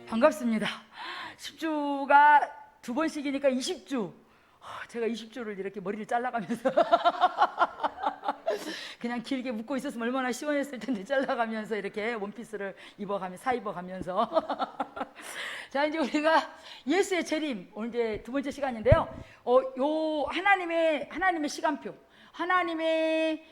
반갑습니다. 10주가 두 번씩이니까 20주. 제가 20주를 이렇게 머리를 잘라가면서 그냥 길게 묶고 있었으면 얼마나 시원했을 텐데 잘라가면서 이렇게 원피스를 입어가면서 사입어가면서 자, 이제 우리가 예수의 재림, 오늘 이제 두 번째 시간인데요. 요 하나님의 시간표, 하나님의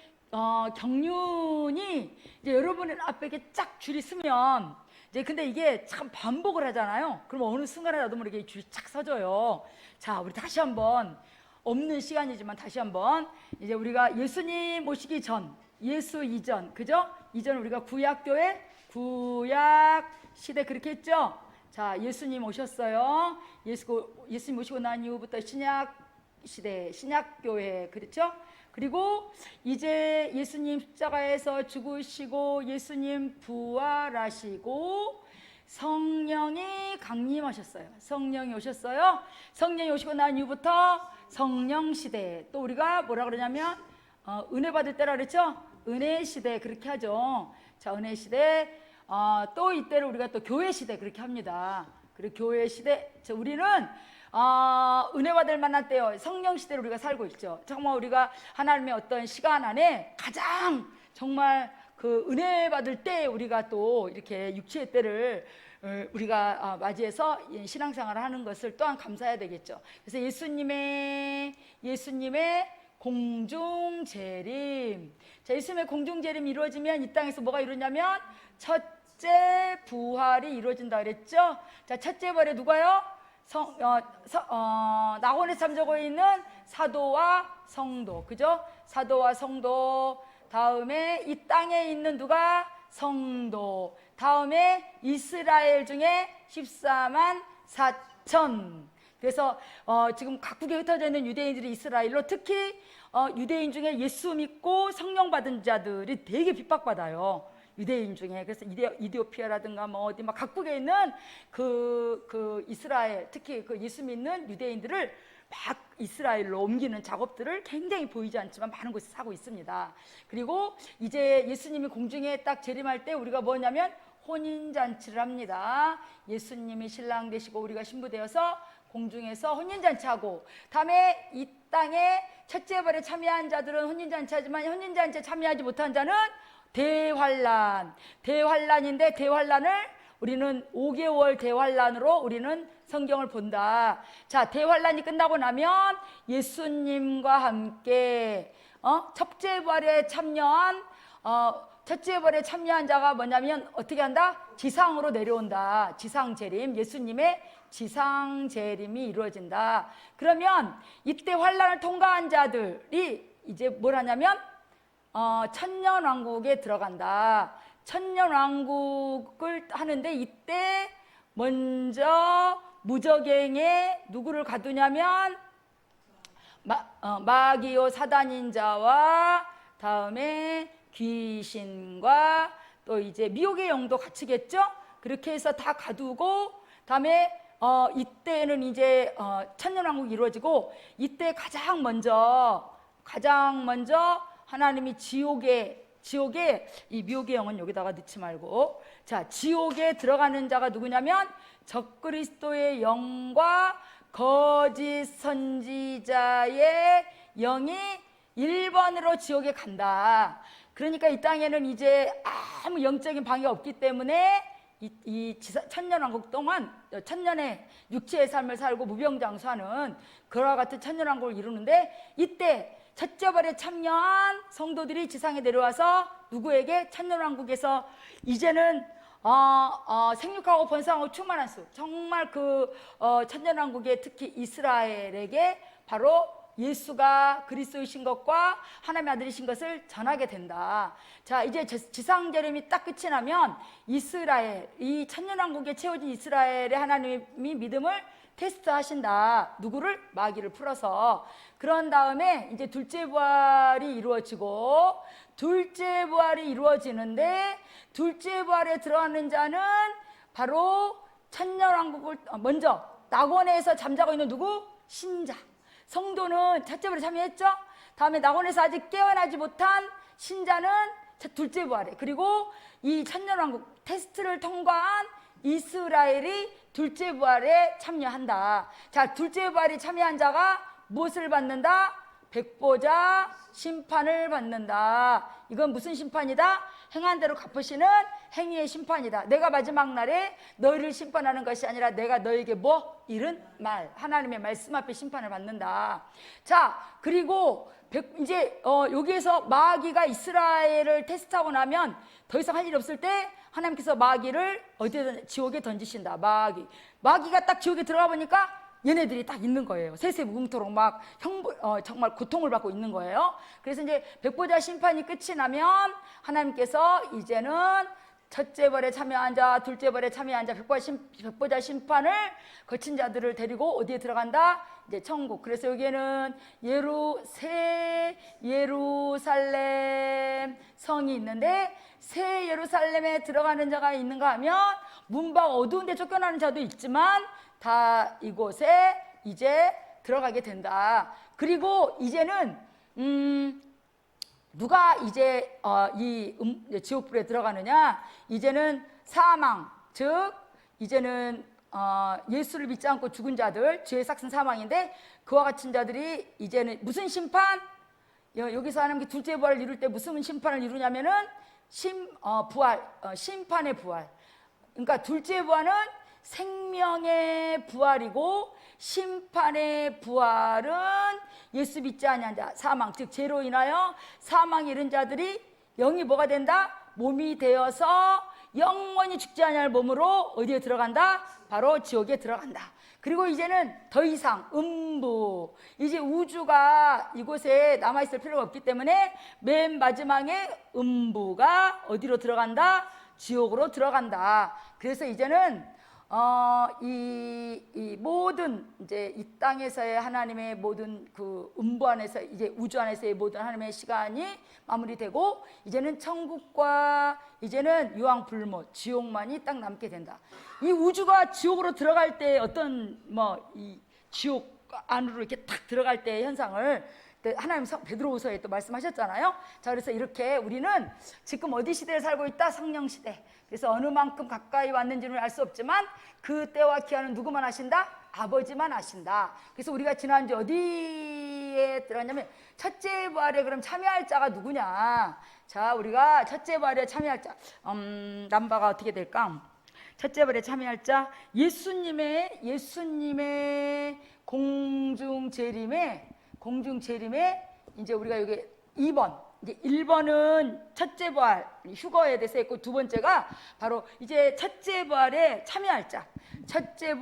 경륜이 이제 여러분 앞에 이렇게 쫙 줄이 서면 이제 근데 이게 참 반복을 하잖아요. 그럼 어느 순간에 나도 모르게 줄이 착 서져요. 자, 우리 다시 한번, 없는 시간이지만 다시 한번, 이제 우리가 예수님 오시기 전, 예수 이전, 그죠? 이전 우리가 구약교회, 구약 시대 그렇게 했죠? 자, 예수님 오셨어요. 예수님 오시고 난 이후부터 신약 시대, 신약교회, 그렇죠? 그리고 이제 예수님 십자가에서 죽으시고 예수님 부활하시고 성령이 강림하셨어요. 성령이 오셨어요. 성령이 오시고 난 이후부터 성령 시대, 또 우리가 뭐라 그러냐면 은혜 받을 때라 그랬죠? 은혜 시대 그렇게 하죠. 자, 은혜 시대, 또 이때를 우리가 또 교회 시대 그렇게 합니다. 그리고 교회 시대, 자, 우리는 은혜 받을 만한 때요, 성령 시대를 우리가 살고 있죠. 정말 우리가 하나님의 어떤 시간 안에 가장 정말 그 은혜 받을 때 우리가 또 이렇게 육체의 때를 우리가 맞이해서 신앙생활을 하는 것을 또한 감사해야 되겠죠. 그래서 예수님의 공중재림. 자, 예수님의 공중재림이 이루어지면 이 땅에서 뭐가 이루어지냐면 첫째 부활이 이루어진다 그랬죠. 자, 첫째 부활에 누가요? 낙원에 잠자고 있는 사도와 성도, 그죠? 사도와 성도. 다음에 이 땅에 있는 누가? 성도. 다음에 이스라엘 중에 14만 4천. 그래서 지금 각국에 흩어져 있는 유대인들이 이스라엘로, 특히 유대인 중에 예수 믿고 성령 받은 자들이 되게 핍박받아요. 유대인 중에. 그래서 이디오피아라든가 뭐 어디 막 각국에 있는 그 이스라엘, 특히 그 예수 믿는 유대인들을 막 이스라엘로 옮기는 작업들을 굉장히 보이지 않지만 많은 곳에서 하고 있습니다. 그리고 이제 예수님이 공중에 딱 재림할 때 우리가 뭐냐면 혼인잔치를 합니다. 예수님이 신랑 되시고 우리가 신부 되어서 공중에서 혼인잔치하고, 다음에 이 땅에 첫째 부활에 참여한 자들은 혼인잔치하지만 혼인잔치에 참여하지 못한 자는 대환란인데, 대환란을 우리는 5개월 대환란으로 우리는 성경을 본다. 자, 대환란이 끝나고 나면 예수님과 함께 첫째 부활에 참여한 자가 뭐냐면 어떻게 한다? 지상으로 내려온다. 지상재림, 예수님의 지상재림이 이루어진다. 그러면 이때 환란을 통과한 자들이 이제 뭘 하냐면 천년왕국에 들어간다. 천년왕국을 하는데 이때 먼저 무저갱에 누구를 가두냐면 마귀요 사단인 자와 다음에 귀신과 또 이제 미혹의 영도 같이겠죠. 그렇게 해서 다 가두고, 다음에 이때는 이제 천년왕국이 이루어지고, 이때 가장 먼저 하나님이 지옥에 이 미혹의 영은 여기다가 넣지 말고, 자, 지옥에 들어가는 자가 누구냐면 적그리스도의 영과 거짓 선지자의 영이 1번으로 지옥에 간다. 그러니까 이 땅에는 이제 아무 영적인 방해가 없기 때문에 이 천년왕국 동안 천년의 육체의 삶을 살고 무병장수하는 그와 같은 천년왕국을 이루는데, 이때 첫째 부활에 참여한 성도들이 지상에 내려와서 누구에게? 천년왕국에서 이제는 생육하고 번성하고 충만한 수, 정말 천년왕국에 특히 이스라엘에게 바로 예수가 그리스도이신 것과 하나님의 아들이신 것을 전하게 된다. 자, 이제 지상재림이 딱 끝이 나면 이스라엘, 이 천년왕국에 채워진 이스라엘의 하나님이 믿음을 테스트 하신다. 누구를? 마귀를 풀어서. 그런 다음에 이제 둘째 부활이 이루어지고, 둘째 부활이 이루어지는데, 둘째 부활에 들어가는 자는 바로 천년왕국을 먼저 낙원에서 잠자고 있는 누구? 신자. 성도는 첫째 부활에 참여했죠. 다음에 낙원에서 아직 깨어나지 못한 신자는 둘째 부활에, 그리고 이 천년왕국 테스트를 통과한 이스라엘이 둘째 부활에 참여한다. 자, 둘째 부활에 참여한 자가 무엇을 받는다? 백보자 심판을 받는다. 이건 무슨 심판이다? 행한 대로 갚으시는 행위의 심판이다. 내가 마지막 날에 너희를 심판하는 것이 아니라 내가 너에게 뭐? 이른 말, 하나님의 말씀 앞에 심판을 받는다. 자, 그리고 이제 여기에서 마귀가 이스라엘을 테스트하고 나면 더 이상 할 일 없을 때 하나님께서 마귀를 어디에 지옥에 던지신다. 마귀가 딱 지옥에 들어가 보니까 얘네들이 딱 있는 거예요. 세세무궁토록 막 정말 고통을 받고 있는 거예요. 그래서 이제 백보자 심판이 끝이 나면 하나님께서 이제는 첫째 벌에 참여한 자, 둘째 벌에 참여한 자, 백보자 심판을 거친 자들을 데리고 어디에 들어간다? 이제 천국. 그래서 여기에는 새 예루살렘 성이 있는데, 새 예루살렘에 들어가는 자가 있는가 하면 문밖 어두운 데 쫓겨나는 자도 있지만 다 이곳에 이제 들어가게 된다. 그리고 이제는 누가 이제 지옥불에 들어가느냐? 이제는 사망, 즉 이제는 예수를 믿지 않고 죽은 자들, 죄의 삭슨 사망인데 그와 같은 자들이 이제는 무슨 심판? 여기서 하나님께 둘째 부활을 이룰 때 무슨 심판을 이루냐면은 심판의 부활. 그러니까 둘째 부활은 생명의 부활이고 심판의 부활은 예수 믿지 아니한 자, 사망, 즉 죄로 인하여 사망에 이른 자들이 영이 뭐가 된다? 몸이 되어서 영원히 죽지 아니할 몸으로 어디에 들어간다? 바로 지옥에 들어간다. 그리고 이제는 더 이상 음부, 이제 우주가 이곳에 남아있을 필요가 없기 때문에 맨 마지막에 음부가 어디로 들어간다? 지옥으로 들어간다. 그래서 이제는 이 모든 이제 이 땅에서의 하나님의 모든 그 음부 안에서 이제 우주 안에서의 모든 하나님의 시간이 마무리되고 이제는 천국과 이제는 유황불모 지옥만이 딱 남게 된다. 이 우주가 지옥으로 들어갈 때 어떤 이 지옥 안으로 이렇게 딱 들어갈 때의 현상을 하나님 베드로후서에 또 말씀하셨잖아요. 자, 그래서 이렇게 우리는 지금 어디 시대에 살고 있다? 성령 시대. 그래서 어느 만큼 가까이 왔는지는 알 수 없지만 그 때와 기한은 누구만 아신다? 아버지만 아신다. 그래서 우리가 지난주 어디에 들어갔냐면 첫째 부활에 그럼 참여할 자가 누구냐? 자, 우리가 첫째 부활에 참여할 자 남바가 어떻게 될까? 첫째 부활에 참여할 자 예수님의 공중 재림에 이제 우리가 여기 2번, 이제 1번은 첫째 부활 휴거에 대해서 했고 두 번째가 바로 이제 첫째 부활에 참여할 자. 첫째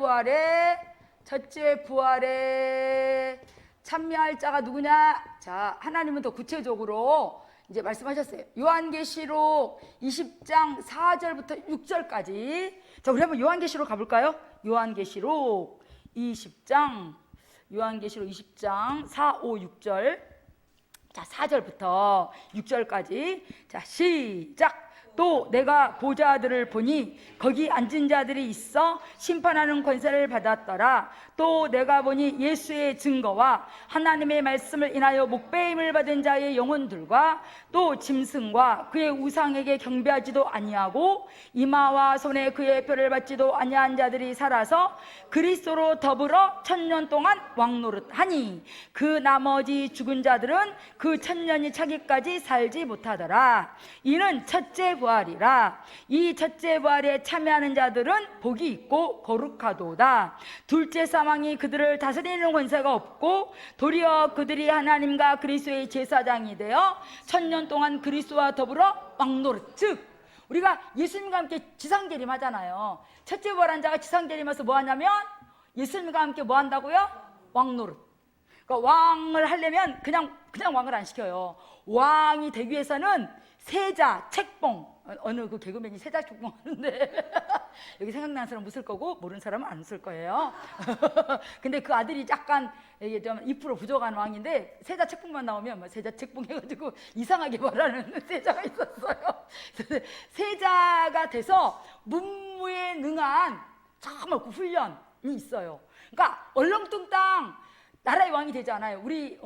부활에 참여할 자가 누구냐? 자, 하나님은 더 구체적으로 이제 말씀하셨어요. 요한계시록 20장 4절부터 6절까지. 자, 우리 한번 요한계시록 가볼까요? 요한계시록 20장 4, 5, 6절. 자, 4절부터 6절까지. 자, 시작. 또 내가 보좌들을 보니 거기 앉은 자들이 있어 심판하는 권세를 받았더라. 또 내가 보니 예수의 증거와 하나님의 말씀을 인하여 목배임을 받은 자의 영혼들과 또 짐승과 그의 우상에게 경배하지도 아니하고 이마와 손에 그의 표를 받지도 아니한 자들이 살아서 그리스도로 더불어 1000년 동안 왕노릇하니 그 나머지 죽은 자들은 그 1000년이 차기까지 살지 못하더라. 이는 첫째 부활이라. 이 첫째 부활에 참여하는 자들은 복이 있고 거룩하도다. 둘째 사망이 그들을 다스리는 권세가 없고 도리어 그들이 하나님과 그리스도의 제사장이 되어 1000년 동안 그리스도와 더불어 왕노릇. 즉 우리가 예수님과 함께 지상재림 하잖아요. 첫째 부활한 자가 지상재림해서 뭐 하냐면 예수님과 함께 뭐 한다고요? 왕노릇. 그러니까 왕을 하려면 그냥 왕을 안 시켜요. 왕이 되기 위해서는 세자, 책봉. 어느 그 개그맨이 세자 책봉 하는데 여기 생각나는 사람 웃을 거고 모르는 사람은 안 웃을 거예요. 근데 그 아들이 약간 이게 좀 2% 부족한 왕인데 세자 책봉만 나오면 뭐 세자 책봉 해가지고 이상하게 말하는 세자가 있었어요. 세자가 돼서 문무에 능한 정말 그 훈련이 있어요. 그러니까 얼렁뚱땅 나라의 왕이 되지 않아요. 우리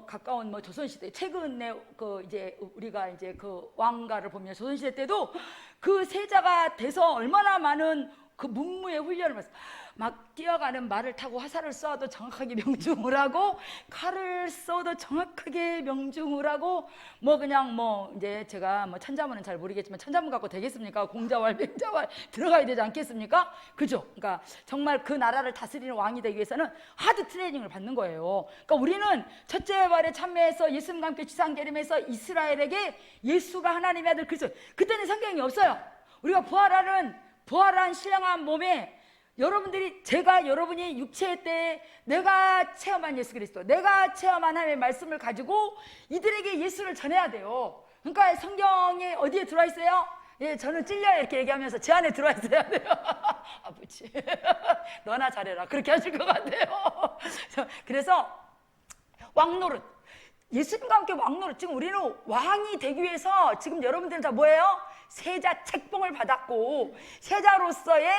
가까운 조선시대 최근에 그 이제 우리가 이제 그 왕가를 보면 조선시대 때도 그 세자가 돼서 얼마나 많은 그 문무의 훈련을 받았어요. 막 뛰어가는 말을 타고 화살을 쏘아도 정확하게 명중을 하고, 칼을 쏘도 정확하게 명중을 하고, 뭐 그냥 뭐 이제 제가 뭐 천자문은 잘 모르겠지만 천자문 갖고 되겠습니까? 공자왈 맹자왈 들어가야 되지 않겠습니까? 그죠? 그러니까 정말 그 나라를 다스리는 왕이 되기 위해서는 하드 트레이닝을 받는 거예요. 그러니까 우리는 첫째 부활에 참여해서 예수님과 함께 지상계림해서 이스라엘에게 예수가 하나님의 아들 그리스도, 그때는 성경이 없어요. 우리가 부활한 신령한 몸에 여러분들이, 제가 여러분이 육체의 때에 내가 체험한 예수 그리스도, 내가 체험한 하나님의 말씀을 가지고 이들에게 예수를 전해야 돼요. 그러니까 성경에 어디에 들어와 있어요? 예, 저는 찔려요 이렇게 얘기하면서 제 안에 들어와 있어야 돼요. 아버지 너나 잘해라 그렇게 하실 것 같아요. 그래서 왕노릇, 예수님과 함께 왕노릇, 지금 우리는 왕이 되기 위해서 지금 여러분들은 다 뭐예요? 세자 책봉을 받았고 세자로서의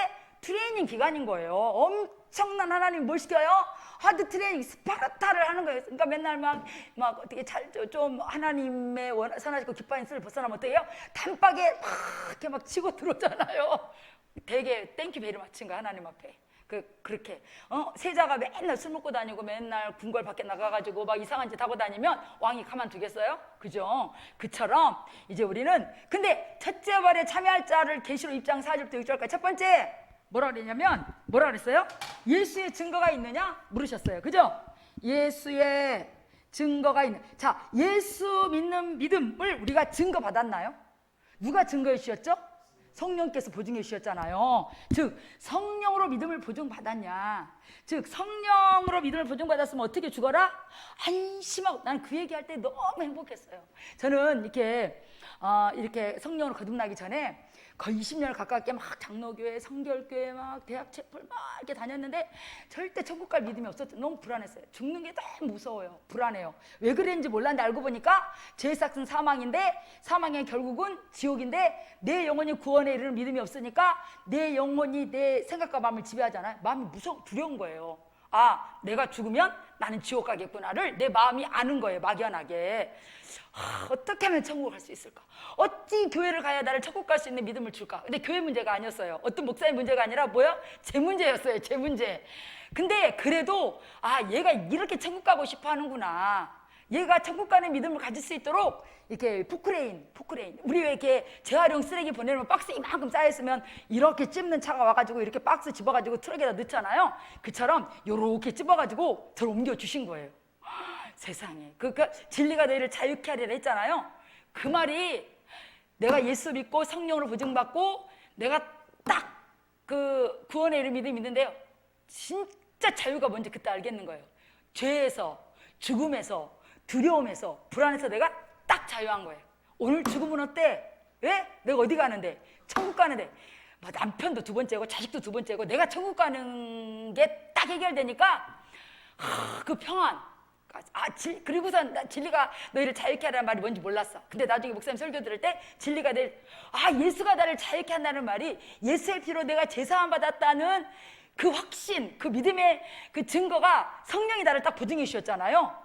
트레이닝 기간인 거예요. 엄청난, 하나님 뭘 시켜요? 하드 트레이닝, 스파르타를 하는 거예요. 그러니까 맨날 막 어떻게 좀 하나님의 선하시고 기뻐하는 뜻을 벗어나면 어때요? 단박에 막 이렇게 막 치고 들어오잖아요. 되게 땡큐 베리 마친 거 하나님 앞에. 그렇게 세자가 맨날 술 먹고 다니고 맨날 궁궐 밖에 나가가지고 막 이상한 짓 하고 다니면 왕이 가만두겠어요? 그죠? 그처럼 이제 우리는, 근데 첫째 부활에 참여할 자를 계시록 2장 4절부터 6절까지 첫 번째 뭐라 그랬어요? 예수의 증거가 있느냐? 물으셨어요. 그죠? 예수의 증거가 있는. 자, 예수 믿는 믿음을 우리가 증거받았나요? 누가 증거해 주셨죠? 성령께서 보증해 주셨잖아요. 즉 성령으로 믿음을 보증받았냐, 즉 성령으로 믿음을 보증받았으면 어떻게 죽어라? 안심하고. 나는 그 얘기할 때 너무 행복했어요. 저는 이렇게 성령으로 거듭나기 전에 거의 20년을 가깝게 막 장로교회, 성결교회, 막 대학 채플 막 이렇게 다녔는데 절대 천국 갈 믿음이 없었어요. 너무 불안했어요. 죽는 게 너무 무서워요. 불안해요. 왜 그랬는지 몰랐는데 알고 보니까 죄의 삭은 사망인데, 사망의 결국은 지옥인데, 내 영혼이 구원에 이르는 믿음이 없으니까 내 영혼이 내 생각과 마음을 지배하잖아요. 마음이 두려운 거예요. 아, 내가 죽으면 나는 지옥 가겠구나를 내 마음이 아는 거예요. 막연하게. 어떻게 하면 천국 갈 수 있을까? 어찌 교회를 가야 나를 천국 갈 수 있는 믿음을 줄까? 근데 교회 문제가 아니었어요. 어떤 목사의 문제가 아니라 뭐야? 제 문제였어요. 제 문제. 근데 그래도 얘가 이렇게 천국 가고 싶어 하는구나, 얘가 천국 가는 믿음을 가질 수 있도록 이렇게 포크레인, 우리 왜 이렇게 재활용 쓰레기 보내면 박스 이만큼 쌓여있으면 이렇게 찝는 차가 와가지고 이렇게 박스 집어가지고 트럭에다 넣잖아요. 그처럼 요렇게 집어가지고 저를 옮겨주신 거예요. 세상에. 진리가 너희를 자유케 하리라 했잖아요. 그 말이, 내가 예수 믿고 성령으로 보증받고 내가 딱 그 구원의 이름 믿음이 있는데요, 진짜 자유가 뭔지 그때 알겠는 거예요. 죄에서, 죽음에서, 두려움에서, 불안해서 내가 딱 자유한 거예요. 오늘 죽으면 어때? 왜? 내가 어디 가는데? 천국 가는데. 뭐 남편도 두 번째고 자식도 두 번째고 내가 천국 가는 게 딱 해결되니까 그 평안. 그리고선 진리가 너희를 자유케 하라는 말이 뭔지 몰랐어. 근데 나중에 목사님 설교 들을 때 진리가 예수가 나를 자유케 한다는 말이, 예수의 피로 내가 제사함 받았다는 그 확신, 그 믿음의 그 증거가 성령이 나를 딱 보증해 주셨잖아요.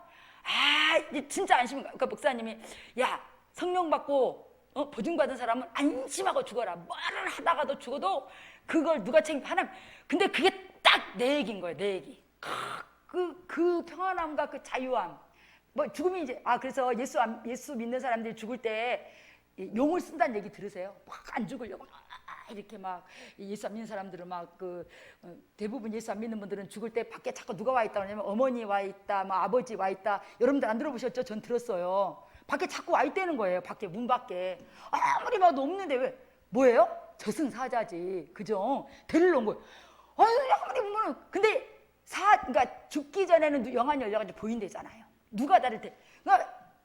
진짜 안심. 그러니까 목사님이, 야, 성령 받고 보증받은 사람은 안심하고 죽어라. 뭐를 하다가도 죽어도 그걸 누가 하나님. 근데 그게 딱 내 얘기인 거예요. 내 얘기. 그 평안함과 그 자유함. 뭐 죽음이 이제, 그래서 예수 믿는 사람들이 죽을 때 용을 쓴다는 얘기 들으세요? 막 안 죽으려고 이렇게 막, 예수 안 믿는 사람들은 대부분 예수 안 믿는 분들은 죽을 때 밖에 자꾸 누가 와 있다 그러냐면 어머니 와 있다, 아버지 와 있다. 여러분들 안 들어보셨죠? 전 들었어요. 밖에 자꾸 와 있다는 거예요. 밖에, 문 밖에. 아무리 봐도 없는데 왜? 뭐예요? 저승사자지. 그죠? 데리러 온 거예요. 아무리 보면은. 근데 그러니까 죽기 전에는 영안이 열려가지고 보인대잖아요. 누가 나를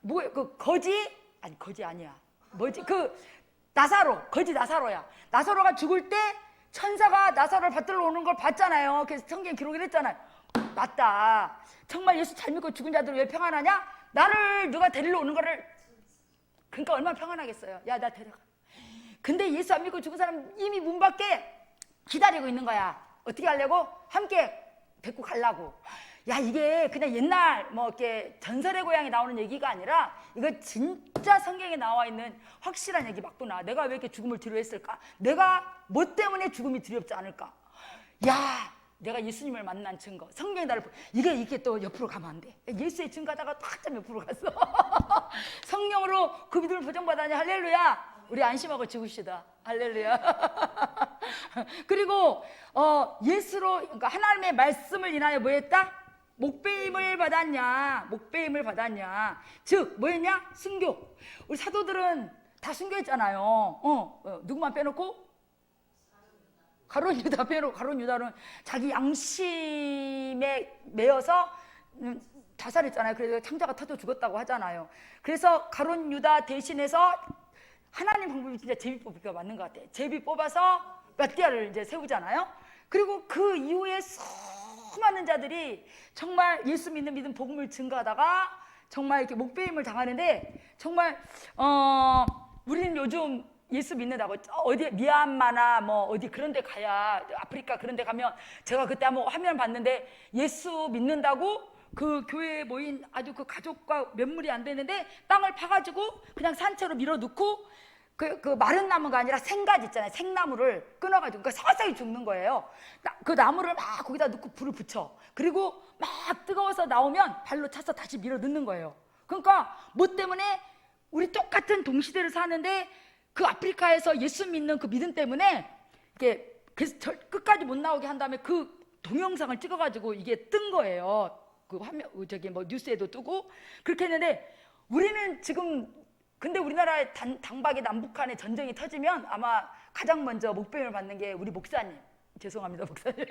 그러니까 거지 아니야. 뭐지? 거지 나사로야. 나사로가 죽을 때 천사가 나사로를 받들러 오는 걸 봤잖아요. 그래서 성경 기록을 했잖아요. 맞다. 정말 예수 잘 믿고 죽은 자들은 왜 평안하냐? 나를 누가 데리러 오는 거를. 그러니까 얼마나 평안하겠어요. 야, 나 데려가. 근데 예수 안 믿고 죽은 사람 이미 문 밖에 기다리고 있는 거야. 어떻게 하려고? 함께 데리고 가려고. 야, 이게 그냥 옛날 뭐 이렇게 전설의 고향에 나오는 얘기가 아니라 이거 진짜 성경에 나와 있는 확실한 얘기 맞구나. 내가 왜 이렇게 죽음을 두려워했을까? 내가 뭐 때문에 죽음이 두렵지 않을까? 야, 내가 예수님을 만난 증거. 성경이 나를 이게 또 옆으로 가면 안 돼. 예수의 증거하다가 탁 옆으로 갔어. 성령으로 그 믿음을 보장받아니 할렐루야. 우리 안심하고 죽읍시다. 할렐루야. 그리고 예수로, 그러니까 하나님의 말씀을 인하여 뭐 했다? 목배임을 받았냐? 목배임을 받았냐? 즉 뭐였냐? 순교. 우리 사도들은 다 순교했잖아요. 누구만 빼놓고? 가룟 유다 빼놓고. 가룟 유다는 자기 양심에 매여서 자살했잖아요. 그래서 창자가 터져 죽었다고 하잖아요. 그래서 가룟 유다 대신해서 하나님 방법이 진짜 제비 뽑기가 맞는 것 같아요. 제비 뽑아서 몇 개를 이제 세우잖아요. 그리고 그 이후에 수많은 자들이 정말 예수 믿는 믿음 복음을 증거하다가 정말 이렇게 목배임을 당하는데, 정말 우리는 요즘 예수 믿는다고 어디 미얀마나 뭐 어디 그런 데 가야, 아프리카 그런 데 가면 제가 그때 한번 화면 봤는데 예수 믿는다고 그 교회에 모인 아주 그 가족과 몇 물이 안 되는데 땅을 파가지고 그냥 산채로 밀어놓고 그 마른 나무가 아니라 생가지 있잖아요. 생나무를 끊어가지고 그러니까 서서히 죽는 거예요. 그 나무를 막 거기다 넣고 불을 붙여. 그리고 막 뜨거워서 나오면 발로 차서 다시 밀어 넣는 거예요. 그러니까 뭐 때문에 우리 똑같은 동시대를 사는데 그 아프리카에서 예수 믿는 그 믿음 때문에 이게 끝까지 못 나오게 한 다음에 그 동영상을 찍어가지고 이게 뜬 거예요. 그 화면 저기 뭐 뉴스에도 뜨고 그렇게 했는데, 우리는 지금 근데 우리나라의 당박이 남북한의 전쟁이 터지면 아마 가장 먼저 목배임을 받는 게 우리 목사님. 죄송합니다, 목사님.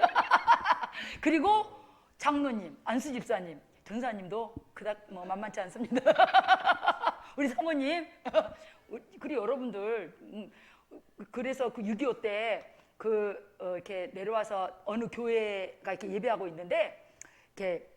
그리고 장로님, 안수 집사님, 전사님도 그닥 뭐 만만치 않습니다. 우리 사모님, 그리고 여러분들, 그래서 그 6.25 때 이렇게 내려와서 어느 교회가 이렇게 예배하고 있는데 이렇게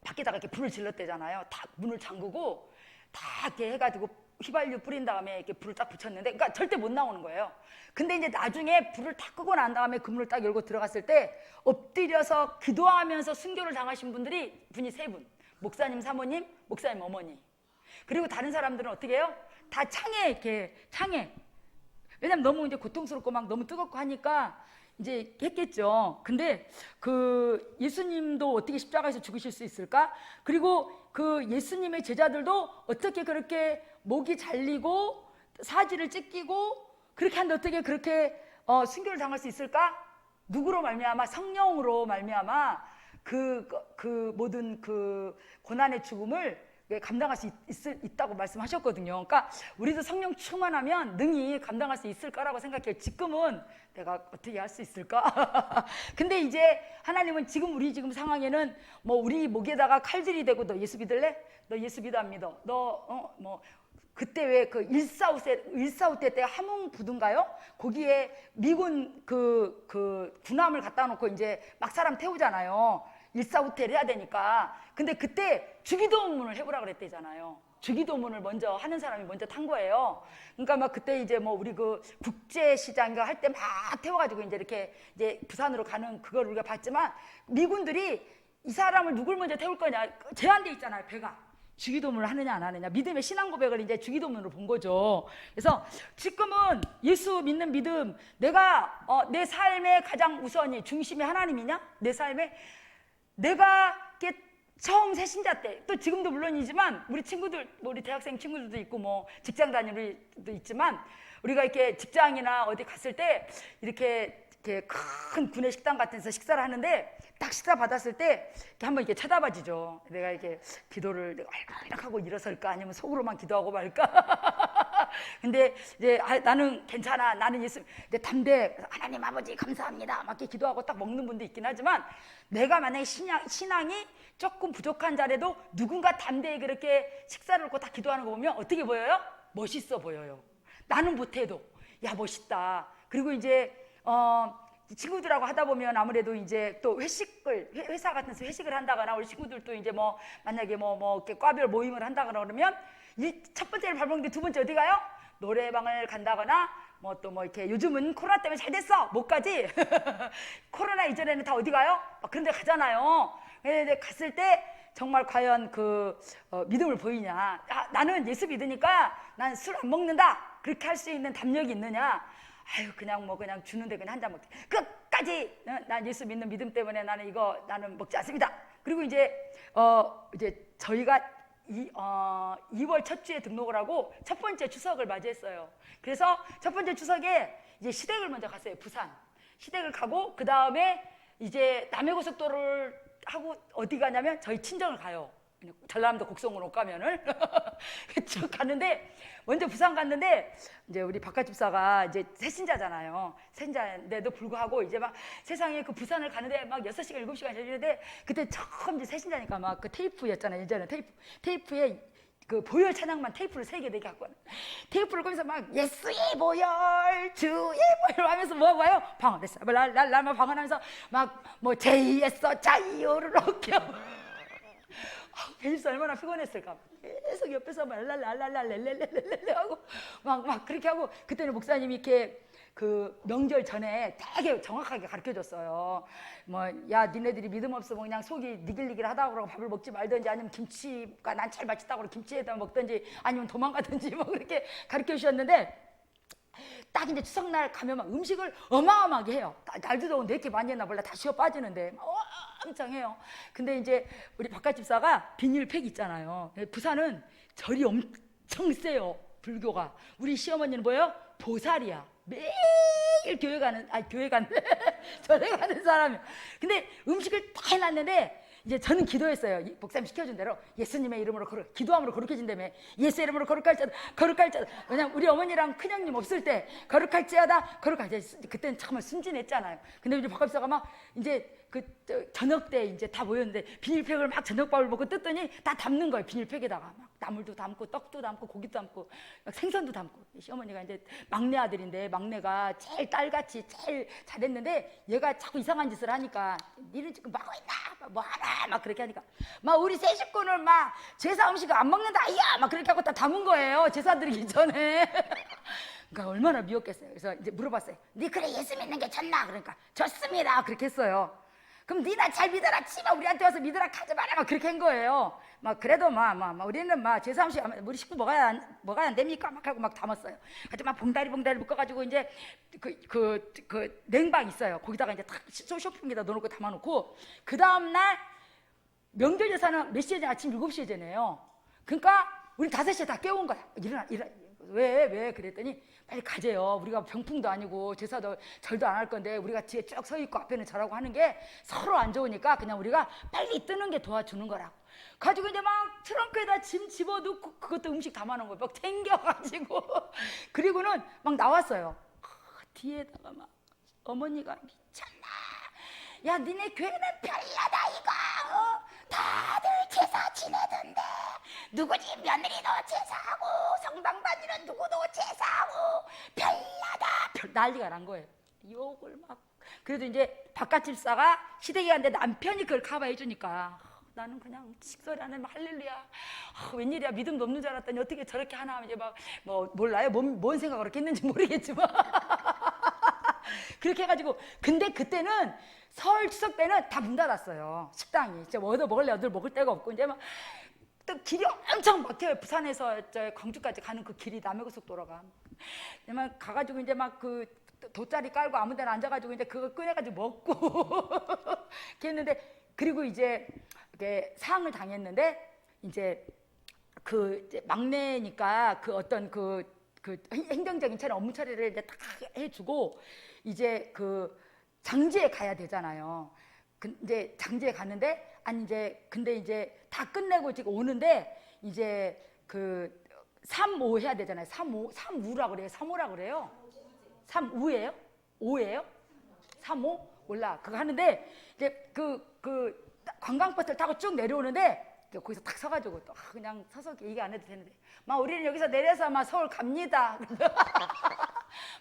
밖에다가 이렇게 불을 질렀대잖아요. 다 문을 잠그고 다 이렇게 해가지고 휘발유 뿌린 다음에 이렇게 불을 딱 붙였는데, 그러니까 절대 못 나오는 거예요. 근데 이제 나중에 불을 다 끄고 난 다음에 그 문을 딱 열고 들어갔을 때 엎드려서 기도하면서 순교를 당하신 분이 3분. 목사님, 사모님, 목사님, 어머니. 그리고 다른 사람들은 어떻게 해요? 다 창에. 왜냐면 너무 이제 고통스럽고 막 너무 뜨겁고 하니까 이제 했겠죠. 근데 그 예수님도 어떻게 십자가에서 죽으실 수 있을까? 그리고 그 예수님의 제자들도 어떻게 그렇게 목이 잘리고 사지를 찢기고 그렇게 하는데 어떻게 그렇게 순교를 당할 수 있을까? 누구로 말미암아? 성령으로 말미암아 그 모든 그 고난의 죽음을 감당할 수 있다고 말씀하셨거든요. 그러니까 우리도 성령 충만하면 능히 감당할 수 있을 거라고 생각해요. 지금은 내가 어떻게 할 수 있을까? 근데 이제 하나님은 지금 지금 상황에는 뭐 우리 목에다가 칼들이 대고 너 예수 믿을래? 너 예수 믿어 안 믿어? 너 뭐 그때 왜 그 145때 함흥 부두인가요? 거기에 미군 그 군함을 갖다 놓고 이제 막 사람 태우잖아요. 일사후퇴를 해야 되니까. 근데 그때 주기도문을 해보라 그랬대잖아요. 주기도문을 먼저 하는 사람이 먼저 탄 거예요. 그러니까 막 그때 이제 뭐 우리 그 국제시장인가 할 때 막 태워가지고 이제 이렇게 이제 부산으로 가는 그걸 우리가 봤지만, 미군들이 이 사람을 누굴 먼저 태울 거냐 제한돼 있잖아요. 배가 주기도문을 하느냐 안 하느냐, 믿음의 신앙 고백을 이제 주기도문으로 본 거죠. 그래서 지금은 예수 믿는 믿음, 내가 내 삶의 가장 우선이 중심이 하나님이냐? 내 삶에 내가 처음 새신자 때, 또 지금도 물론이지만 우리 친구들, 우리 대학생 친구들도 있고 뭐 직장 다니는 도 있지만, 우리가 이렇게 직장이나 어디 갔을 때 이렇게 큰 구내 식당 같은 데서 식사를 하는데 딱 식사 받았을 때 이렇게 한번 이렇게 쳐다봐지죠. 내가 이렇게 기도를 내가 알락알락 하고 일어설까 아니면 속으로만 기도하고 말까. 근데 이제 나는 괜찮아, 나는 예수, 내 담대, 하나님 아버지 감사합니다 막 이렇게 기도하고 딱 먹는 분도 있긴 하지만, 내가 만약에 신앙이 조금 부족한 자라도 누군가 담대히 그렇게 식사를 놓고 딱 기도하는 거 보면 어떻게 보여요? 멋있어 보여요. 나는 못해도 야 멋있다. 그리고 이제 친구들하고 하다 보면 아무래도 이제 또 회사 같은 데서 회식을 한다거나, 우리 친구들도 이제 뭐 만약에 뭐 이렇게 과별 모임을 한다거나 그러면 첫 번째를 밟았는데 두 번째 어디 가요? 노래방을 간다거나 뭐 또 뭐 이렇게, 요즘은 코로나 때문에 잘 됐어 못 가지. 코로나 이전에는 다 어디 가요? 막 그런 데 가잖아요. 근데 갔을 때 정말 과연 그 믿음을 보이냐? 나는 예수 믿으니까 난 술 안 먹는다. 그렇게 할 수 있는 담력이 있느냐? 아유 그냥 뭐 그냥 주는데 그냥 한 잔 먹지. 끝까지 난 예수 믿는 믿음 때문에 나는 먹지 않습니다. 그리고 이제 저희가 2월 첫 주에 등록을 하고 첫 번째 추석을 맞이했어요. 그래서 첫 번째 추석에 이제 시댁을 먼저 갔어요. 부산 시댁을 가고 그 다음에 이제 남해고속도로를 하고 어디 가냐면 저희 친정을 가요. 전라남도 곡성으로 가면은 쭉 갔는데 먼저 부산 갔는데 이제 우리 박가집사가 이제 새신자잖아요. 새신자인데도 불구하고 이제 막 세상에 그 부산을 가는데 막 6시간 7시간 걸리는데 그때 처음 이제 새신자니까 막 그 테이프였잖아요. 예전에 테이프에 그 보혈 찬양만 테이프를 3개 4개 갖고 와요. 테이프를 거기서 막 예수의 보혈 주의 보혈 하면서 뭐 봐요? 방언했어. 랄랄랄 방언하면서 막 뭐 제이에서 자유를 얻겨. 베니스 얼마나 피곤했을까. 계속 옆에서 막 랄랄랄랄랄랄랄랄 하고 막 그렇게 하고 그때는 목사님이 이렇게 그 명절 전에 되게 정확하게 가르쳐줬어요. 뭐 야 니네들이 믿음 없으면 그냥 속이 니글니글하다고 그러고 밥을 먹지 말든지 아니면 김치가 난 잘 맛있다고 그러고 김치에다 먹든지 아니면 도망가든지 뭐 그렇게 가르쳐 주셨는데 딱 이제 추석날 가면 막 음식을 어마어마하게 해요. 날도 더운데 이렇게 많이 했나 몰라. 다 쉬어 빠지는데 엄청 해요. 근데 이제 우리 바깥집사가 비닐팩 있잖아요. 부산은 절이 엄청 세요. 불교가. 우리 시어머니는 뭐예요? 보살이야. 매일 교회 가는 절에 가는 사람이에요. 근데 음식을 다 해놨는데 이제 저는 기도했어요. 목사님 시켜준 대로 예수님의 이름으로 기도함으로 거룩해진다며. 예수 이름으로 거룩할지어다. 왜냐면 우리 어머니랑 큰형님 없을 때 거룩할지어다. 그때는 정말 순진했잖아요. 근데 이제 박갑사가 막 이제 저녁 때 이제 다 모였는데 비닐팩을 막 저녁밥을 먹고 뜯더니 다 담는 거예요. 비닐팩에다가 막 나물도 담고 떡도 담고 고기도 담고 막 생선도 담고. 시어머니가 이제 막내 아들인데 막내가 제일 딸같이 제일 잘했는데 얘가 자꾸 이상한 짓을 하니까 니는 지금 뭐 하고 있나? 뭐 하나? 막 그렇게 하니까 막 우리 세 식구는 막 제사 음식을 안 먹는다 이야 막 그렇게 하고 다 담은 거예요. 제사 드리기 전에. 그러니까 얼마나 미웠겠어요. 그래서 이제 물어봤어요. 니 그래 예수 믿는 게 좋나? 그러니까 좋습니다. 그렇게 했어요. 그럼 니나 잘 믿어라 치마 우리한테 와서 믿어라 하지 마라 막 그렇게 한 거예요. 막 그래도 우리는 막 제사 음식 우리 식구 먹어야 안 됩니까? 막 하고 막 담았어요. 하여튼 막 봉다리 묶어가지고 이제 그 냉방 있어요. 거기다가 이제 탁 쇼핑에다 넣어놓고 담아놓고 그 다음날 명절 제사는 몇 시에 아침 7시에 되네요. 그러니까 우리 5시에 다 깨운 거야. 일어나 왜 그랬더니 빨리 가재요. 우리가 병풍도 아니고 제사도 절도 안 할 건데 우리가 뒤에 쭉 서 있고 앞에는 저라고 하는 게 서로 안 좋으니까 그냥 우리가 빨리 뜨는 게 도와주는 거라고. 가지고 이제 막 트렁크에다 짐 집어넣고 그것도 음식 담아놓은 거예요. 막 챙겨가지고 그리고는 막 나왔어요. 뒤에다가 막 어머니가 미쳤나? 야 니네 교회는 별나다 이거. 다들 제사 지내던데 누구 집 며느리도 제사하고 성당 다니는 누구도 제사하고 별나다 난리가 난 거예요. 욕을 막. 그래도 이제 바깥집사가 시댁에 갔는데 남편이 그걸 커버해 주니까 나는 그냥 식소리 안 하면 할렐루야. 웬일이야 믿음도 없는 줄 알았더니 어떻게 저렇게 하나 하면 이제 막 뭐 몰라요. 뭔 생각을 그렇게 했는지 모르겠지만 그렇게 해가지고 근데 그때는 설 추석 때는 다 문 닫았어요. 식당이 진짜 어디 먹을래 어디 먹을 데가 없고 이제 막 또 길이 엄청 막혀요. 부산에서 저 광주까지 가는 그 길이 남해고속도로가. 막 가가지고 이제 막 그 돗자리 깔고 아무데나 앉아가지고 이제 그거 꺼내가지고 먹고 이렇게 했는데 그리고 이제 이렇게 상을 당했는데 이제 이제 막내니까 그 어떤 그 행정적인 처리 업무 처리를 이제 다 해주고 이제 그 장지에 가야 되잖아요. 이제 장지에 갔는데 근데 이제 다 끝내고 지금 오는데 이제 그 3오 해야 되잖아요. 3우라고 그래요. 3오라고 그래요. 3우예요? 5예요? 3오? 몰라. 그거 하는데 이제 그 관광버스를 타고 쭉 내려오는데 거기서 딱 서가지고 또 그냥 서서 얘기 안 해도 되는데 막 우리는 여기서 내려서 막 서울 갑니다.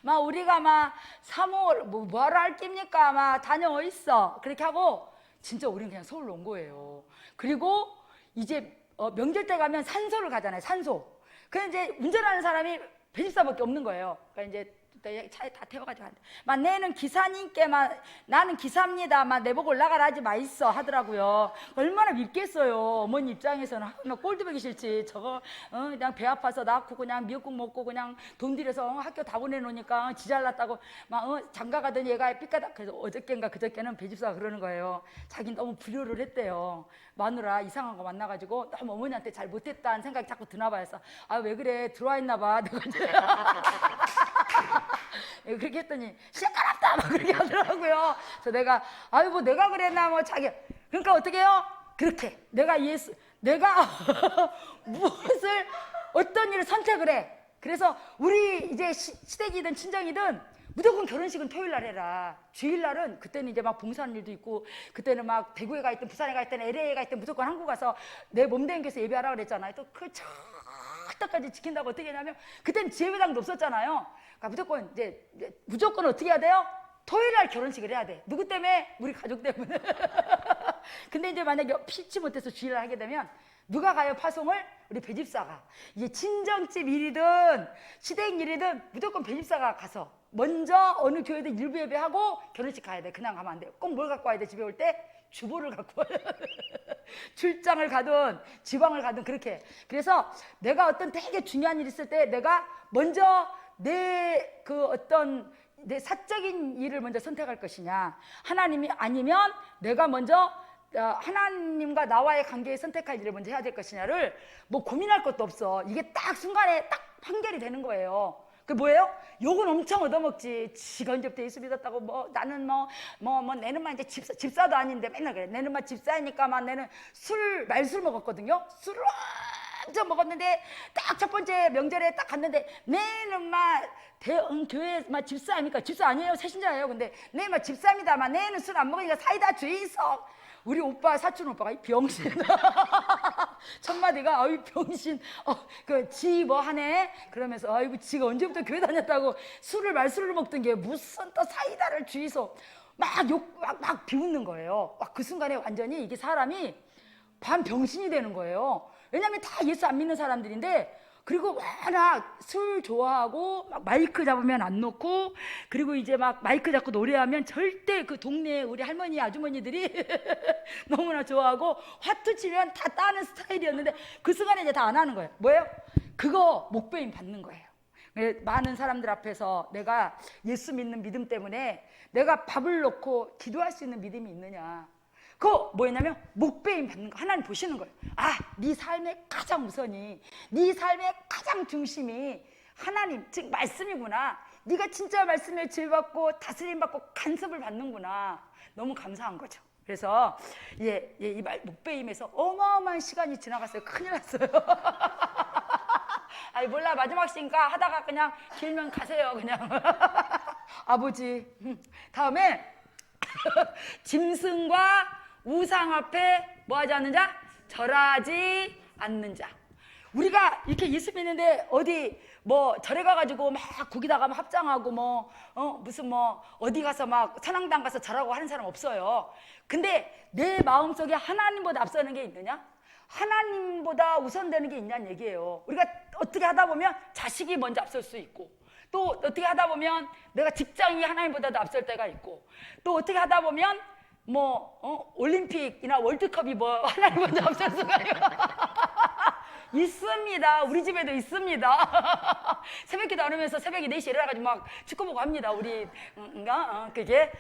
막 우리가 막 3호 뭐하러 할 깁니까? 막 다녀오 있어. 그렇게 하고 진짜 우리는 그냥 서울로 온 거예요. 그리고 이제 명절 때 가면 산소를 가잖아요. 산소. 그래서 이제 운전하는 사람이 배집사밖에 없는 거예요. 그러니까 이제 차에 다 태워가지고 한대. 막 내는 기사님께만 나는 기사입니다. 막 내보고 올라가라 하지 마 있어 하더라고요. 얼마나 밉겠어요. 어머니 입장에서는 막 꼴도 보기 싫지. 저거 그냥 배 아파서 낳고 그냥 미역국 먹고 그냥 돈 들여서 학교 다 보내놓으니까 지잘났다고 막 장가 가던 얘가 삐까닥. 그래서 어저께인가 그저께는 배집사가 그러는 거예요. 자기는 너무 불효를 했대요. 마누라 이상한 거 만나가지고 너무 어머니한테 잘 못했다는 생각이 자꾸 드나 봐요. 아 왜 그래 들어와 있나 봐. 내가 그렇게 했더니 시끄럽다 막 그렇게 하더라고요. 그래서 내가 아유 뭐 내가 그랬나 뭐 자기 그러니까 어떻게 해요? 그렇게 내가 무엇을 어떤 일을 선택을 해. 그래서 우리 이제 시댁이든 친정이든 무조건 결혼식은 토요일 날 해라. 주일 날은 그때는 이제 막 봉사하는 일도 있고 그때는 막 대구에 가 있든 부산에 가 있든 LA에 가 있든 무조건 한국 가서 내 몸 댕겨서 예배하라 그랬잖아요. 또 그 절대까지 지킨다고 어떻게 하냐면 그때는 지혜회당도 없었잖아요. 그러니까 무조건 이제 무조건 어떻게 해야 돼요? 토요일 날 결혼식을 해야 돼. 누구 때문에? 우리 가족 때문에. 근데 이제 만약에 피치 못해서 주일날 하게 되면 누가 가요 파송을? 우리 배집사가. 이게 친정집 일이든 시댁 일이든 무조건 배집사가 가서 먼저 어느 교회든 일부 예배하고 결혼식 가야 돼. 그냥 가면 안 돼요. 꼭 뭘 갖고 와야 돼? 집에 올 때? 주보를 갖고 와요. 출장을 가든 지방을 가든 그렇게. 그래서 내가 어떤 되게 중요한 일 있을 때 내가 먼저 내 사적인 일을 먼저 선택할 것이냐, 하나님이 아니면 내가 먼저 하나님과 나와의 관계에 선택할 일을 먼저 해야 될 것이냐를 뭐 고민할 것도 없어. 이게 딱 순간에 딱 판결이 되는 거예요. 그 뭐예요? 욕은 엄청 얻어먹지. 지가 언제부터 예수 믿었다고 뭐 나는 내는 막 이제 집사도 아닌데 맨날 그래. 내는 막 집사니까 막 내는 말술 먹었거든요. 술을 완전 먹었는데 딱 첫 번째 명절에 딱 갔는데 내는 막 교회 막 집사 아닙니까? 집사 아니에요. 새신자예요. 근데 내 막 집사입니다. 막 내는 술 안 먹으니까 사이다 주의석. 우리 오빠 사촌 오빠가 이 병신 첫 마디가 아이 병신 지 뭐 하네 그러면서 아이고 지가 언제부터 교회 다녔다고 말술을 먹던 게 무슨 또 사이다를 주의서 막 비웃는 거예요. 그 순간에 완전히 이게 사람이 반병신이 되는 거예요. 왜냐하면 다 예수 안 믿는 사람들인데 그리고 워낙 술 좋아하고 막 마이크 잡으면 안 놓고 그리고 이제 막 마이크 잡고 노래하면 절대 그 동네에 우리 할머니 아주머니들이 너무나 좋아하고 화투 치면 다 따는 스타일이었는데 그 순간에 이제 다 안 하는 거예요. 뭐예요? 그거 목배임 받는 거예요. 많은 사람들 앞에서 내가 예수 믿는 믿음 때문에 내가 밥을 놓고 기도할 수 있는 믿음이 있느냐. 그거 뭐였냐면 목배임 받는 거. 하나님 보시는 거예요. 네 삶의 가장 우선이, 네 삶의 가장 중심이 하나님 즉 말씀이구나. 네가 진짜 말씀에 지혜받고 다스림 받고 간섭을 받는구나. 너무 감사한 거죠. 그래서 이 목배임에서 어마어마한 시간이 지나갔어요. 큰일 났어요. 아니 몰라 마지막 시니까 하다가 그냥 길면 가세요 그냥. 아버지. 다음에 짐승과 우상 앞에 뭐 하지 않는 자? 절하지 않는 자. 우리가 이렇게 예수 믿는데 어디 뭐 절에 가가지고 막 국이다가 막 합장하고 무슨 어디 가서 막 산항당 가서 절하고 하는 사람 없어요. 근데 내 마음속에 하나님보다 앞서는 게 있느냐? 하나님보다 우선되는 게 있냐는 얘기예요. 우리가 어떻게 하다 보면 자식이 먼저 앞설 수 있고 또 어떻게 하다 보면 내가 직장이 하나님보다도 앞설 때가 있고 또 어떻게 하다 보면 올림픽이나 월드컵이 하나님 먼저 앞설 수가 있습니다. 우리 집에도 있습니다. 새벽기도 안 오면서 새벽에 4시에 일어나가지고 막 축구 보고 합니다. 우리 그게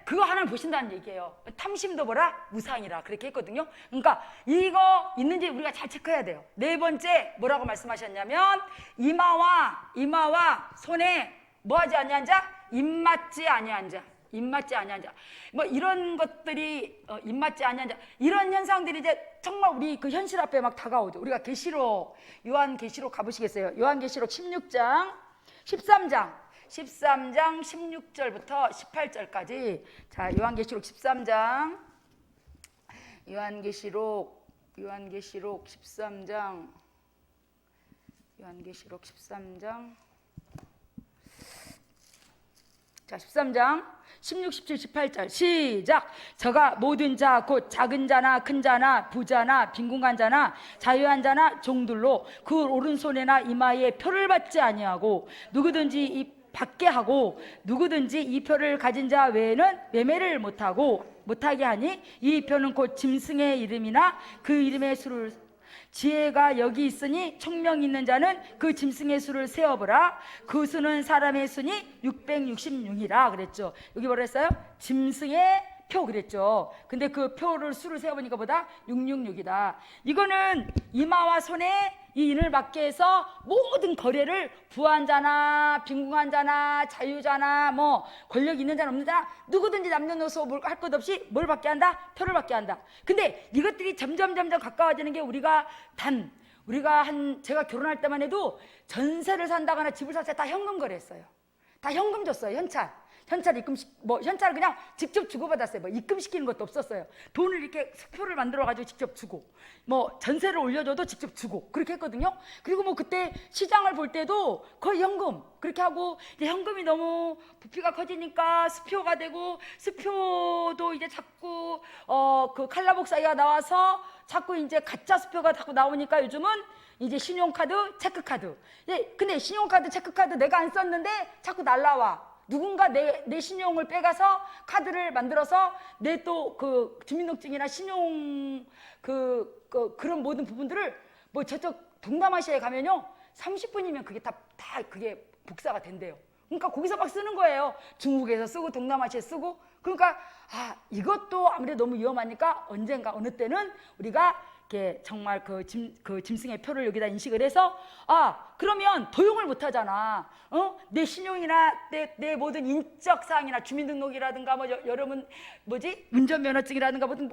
그거 하나님 보신다는 얘기예요. 탐심도 보라 우상이라 그렇게 했거든요. 그러니까 이거 있는지 우리가 잘 체크해야 돼요. 네 번째 뭐라고 말씀하셨냐면 이마와 손에 뭐하지 아니한 자? 입맞지 아니한 자. 입맞지 아니한 자. 이런 것들이 입맞지 아니한 자. 이런 현상들이 이제 정말 우리 그 현실 앞에 막 다가오죠. 우리가 계시록 요한계시록 가보시겠어요? 요한계시록 16장 13장 16절부터 18절까지. 자, 요한계시록 13장 요한계시록 13장 자, 13장 16, 17, 18절 시작. 저가 모든 자 곧 작은 자나 큰 자나 부자나 빈궁한 자나 자유한 자나 종들로 그 오른손에나 이마에 표를 받지 아니하고 누구든지 이 받게 하고 누구든지 이 표를 가진 자 외에는 매매를 못하게 하니 이 표는 곧 짐승의 이름이나 그 이름의 수를 지혜가 여기 있으니 총명 있는 자는 그 짐승의 수를 세어보라. 그 수는 사람의 수니 666이라 그랬죠. 여기 뭐라 했어요? 짐승의 표 그랬죠. 근데 그 표를 수를 세어보니까 보다 666이다. 이거는 이마와 손에 이 인을 받게 해서 모든 거래를 부한 자나 빈궁한 자나 자유자나 뭐 권력 있는 자나 없는 자나 누구든지 남녀노소 할 것 없이 뭘 받게 한다? 표를 받게 한다. 근데 이것들이 점점 가까워지는 게 우리가 제가 결혼할 때만 해도 전세를 산다거나 집을 살 때 다 현금 거래했어요. 다 현금 줬어요. 현찰 현찰을 그냥 직접 주고받았어요. 뭐 입금시키는 것도 없었어요. 돈을 이렇게 수표를 만들어 가지고 직접 주고 뭐 전세를 올려줘도 직접 주고 그렇게 했거든요. 그리고 뭐 그때 시장을 볼 때도 거의 현금 그렇게 하고 이제 현금이 너무 부피가 커지니까 수표가 되고 수표도 이제 자꾸 그 칼라복 사이가 나와서 자꾸 이제 가짜 수표가 자꾸 나오니까 요즘은 이제 신용카드, 체크카드. 근데 신용카드, 체크카드 내가 안 썼는데 자꾸 날라와. 누군가 내 신용을 빼가서 카드를 만들어서 내 또 그 주민등록증이나 신용 그런 모든 부분들을 뭐 저쪽 동남아시아에 가면요 30분이면 그게 다 그게 복사가 된대요. 그러니까 거기서 막 쓰는 거예요. 중국에서 쓰고 동남아시아에 쓰고. 그러니까 이것도 아무래도 너무 위험하니까 언젠가 어느 때는 우리가 정말 그 짐승의 표를 여기다 인식을 해서 그러면 도용을 못 하잖아. 내 신용이나 내 모든 인적 사항이나 주민등록이라든가 뭐 여러분 운전면허증이라든가 모든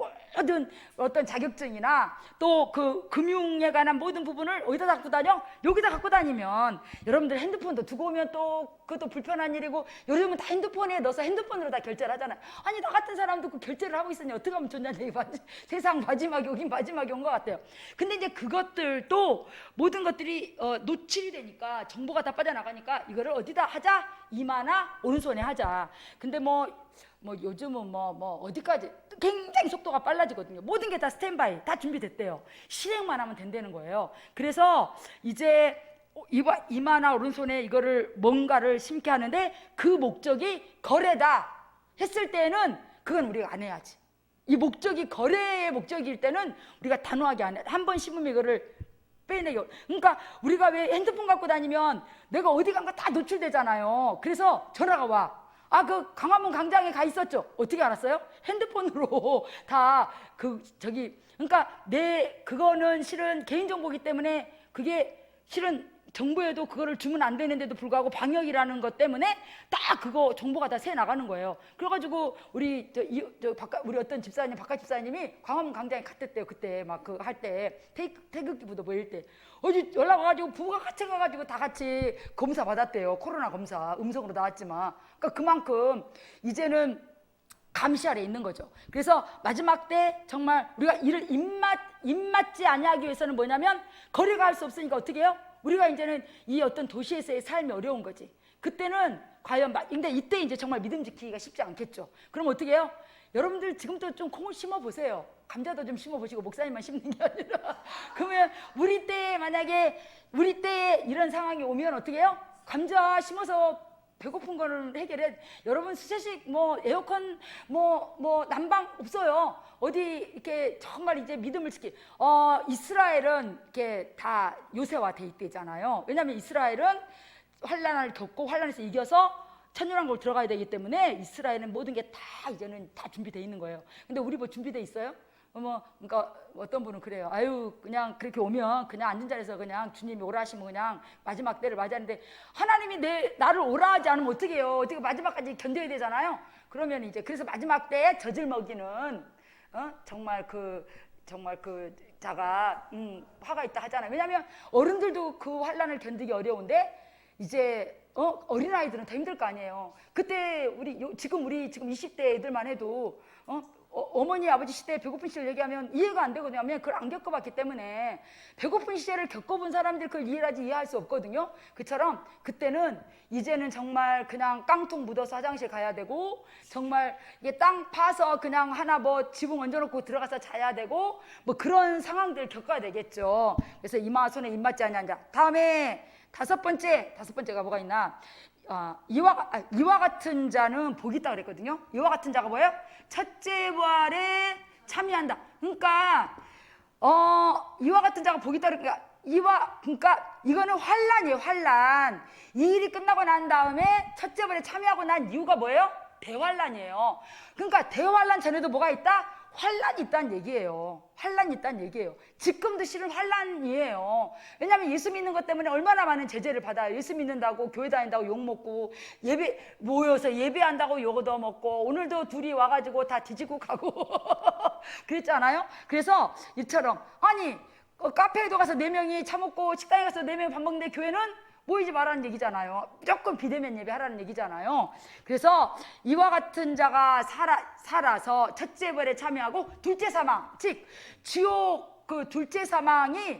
어떤 자격증이나 또 그 금융에 관한 모든 부분을 어디다 갖고 다녀? 여기다 갖고 다니면 여러분들 핸드폰도 두고 오면 또 그것도 불편한 일이고 요즘은 다 핸드폰에 넣어서 핸드폰으로 다 결제를 하잖아요. 아니 나 같은 사람도 그 결제를 하고 있으니 어떻게 하면 좋냐. 세상 마지막이 오긴 마지막이 온 것 같아요. 근데 이제 그것들도 모든 것들이 노출이 되니까 정보가 다 빠져나가니까 이거를 어디다 하자? 이마나 오른손에 하자. 근데 뭐 요즘은 어디까지 굉장히 속도가 빨라지거든요. 모든 게 다 스탠바이 다 준비됐대요. 실행만 하면 된다는 거예요. 그래서 이제 이마나 오른손에 이거를 뭔가를 심게 하는데 그 목적이 거래다 했을 때는 그건 우리가 안 해야지. 이 목적이 거래의 목적일 때는 우리가 단호하게 안 해. 한 번 심으면 이거를 빼내기. 그러니까 우리가 왜 핸드폰 갖고 다니면 내가 어디 간 거 다 노출되잖아요. 그래서 전화가 와. 그 강화문 광장에 가 있었죠. 어떻게 알았어요? 핸드폰으로 다 그러니까 그거는 실은 개인정보이기 때문에 그게 실은 정부에도 그거를 주면 안 되는데도 불구하고 방역이라는 것 때문에 딱 그거 정보가 다 새 나가는 거예요. 그래가지고 우리 어떤 집사님, 바깥 집사님이 광화문 광장에 갔댔대요. 그때 막 그 할 때 태극기부도 모일 때 어디 연락 와가지고 부부가 같이 가가지고 다 같이 검사 받았대요. 코로나 검사 음성으로 나왔지만 그러니까 그만큼 이제는 감시 아래 있는 거죠. 그래서 마지막 때 정말 우리가 이를 입맞지 아니하기 위해서는 뭐냐면 거래가 할 수 없으니까 어떻게 해요? 우리가 이제는 이 어떤 도시에서의 삶이 어려운 거지. 그때는 과연 근데 이때 이제 정말 믿음 지키기가 쉽지 않겠죠. 그럼 어떻게 해요? 여러분들 지금도 좀 콩을 심어 보세요. 감자도 좀 심어 보시고 목사님만 심는 게 아니라. 그러면 우리 때에 만약에 우리 때에 이런 상황이 오면 어떻게 해요? 감자 심어서 배고픈 거는 해결해. 여러분 수세식 에어컨 난방 없어요. 어디 이렇게 정말 이제 믿음을 이스라엘은 이렇게 다 요새화돼 있대잖아요. 왜냐하면 이스라엘은 환란을 겪고 환란에서 이겨서 천년왕국을 들어가야 되기 때문에 이스라엘은 모든 게 다 이제는 다 준비돼 있는 거예요. 근데 우리 뭐 준비돼 있어요? 그러니까 어떤 분은 그래요. 그냥 그렇게 오면 그냥 앉은 자리에서 그냥 주님이 오라 하시면 그냥 마지막 때를 맞이하는데 하나님이 나를 오라 하지 않으면 어떻게 해요? 어떻게 마지막까지 견뎌야 되잖아요. 그러면 이제 그래서 마지막 때에 젖을 먹이는 정말 그 자가 화가 있다 하잖아요. 왜냐하면 어른들도 그 환란을 견디기 어려운데 이제 어린아이들은 더 힘들 거 아니에요. 그때 우리 지금 20대 애들만 해도 어머니 아버지 시대에 배고픈 시절 얘기하면 이해가 안 되거든요. 왜냐면 그걸 안 겪어봤기 때문에 배고픈 시절을 겪어본 사람들 그걸 이해할 수 없거든요. 그처럼 그때는 이제는 정말 그냥 깡통 묻어서 화장실 가야 되고 정말 이게 땅 파서 그냥 하나 지붕 얹어놓고 들어가서 자야 되고 그런 상황들 겪어야 되겠죠. 그래서 이마 손에 입 맞지 않냐. 다음에 다섯 번째가 뭐가 있나? 이와 같은 자는 복이 있다 그랬거든요. 이와 같은 자가 뭐예요? 첫째 부활에 참여한다. 그러니까 이와 같은 자가 복이 있다 그러니까 그러니까 이거는 환란이에요. 환란. 이 일이 끝나고 난 다음에 첫째 부활에 참여하고 난 이유가 뭐예요? 대환란이에요. 그러니까 대환란 전에도 뭐가 있다? 환란이 있다는 얘기예요. 환란이 있다는 얘기예요. 지금도 실은 환란이에요. 왜냐하면 예수 믿는 것 때문에 얼마나 많은 제재를 받아요. 예수 믿는다고 교회 다닌다고 욕먹고 예배 모여서 예배한다고 욕 얻어먹고 오늘도 둘이 와가지고 다 뒤지고 가고 그랬잖아요. 그래서 이처럼 아니 카페에도 가서 4명이 차 먹고 식당에 가서 4명이 밥 먹는데 교회는 모이지 말라는 얘기잖아요. 무조건 비대면 예배하라는 얘기잖아요. 그래서 이와 같은 자가 살아서 첫째 부활에 참여하고 둘째 사망, 즉 지옥 그 둘째 사망이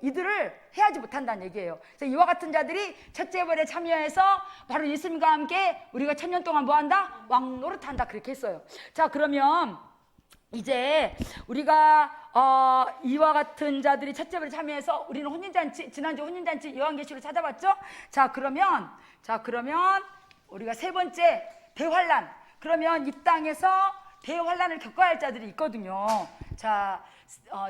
이들을 해하지 못한다는 얘기예요. 그래서 이와 같은 자들이 첫째 부활에 참여해서 바로 예수님과 함께 우리가 1000년 동안 뭐한다? 왕노릇한다 그렇게 했어요. 자, 그러면 이제 우리가 이와 같은 자들이 첫째 부활에 참여해서 우리는 혼인잔치, 지난주 혼인잔치 요한계시로 찾아봤죠? 자, 그러면 우리가 세 번째 대환란. 그러면 이 땅에서 대환란을 겪어야 할 자들이 있거든요. 자,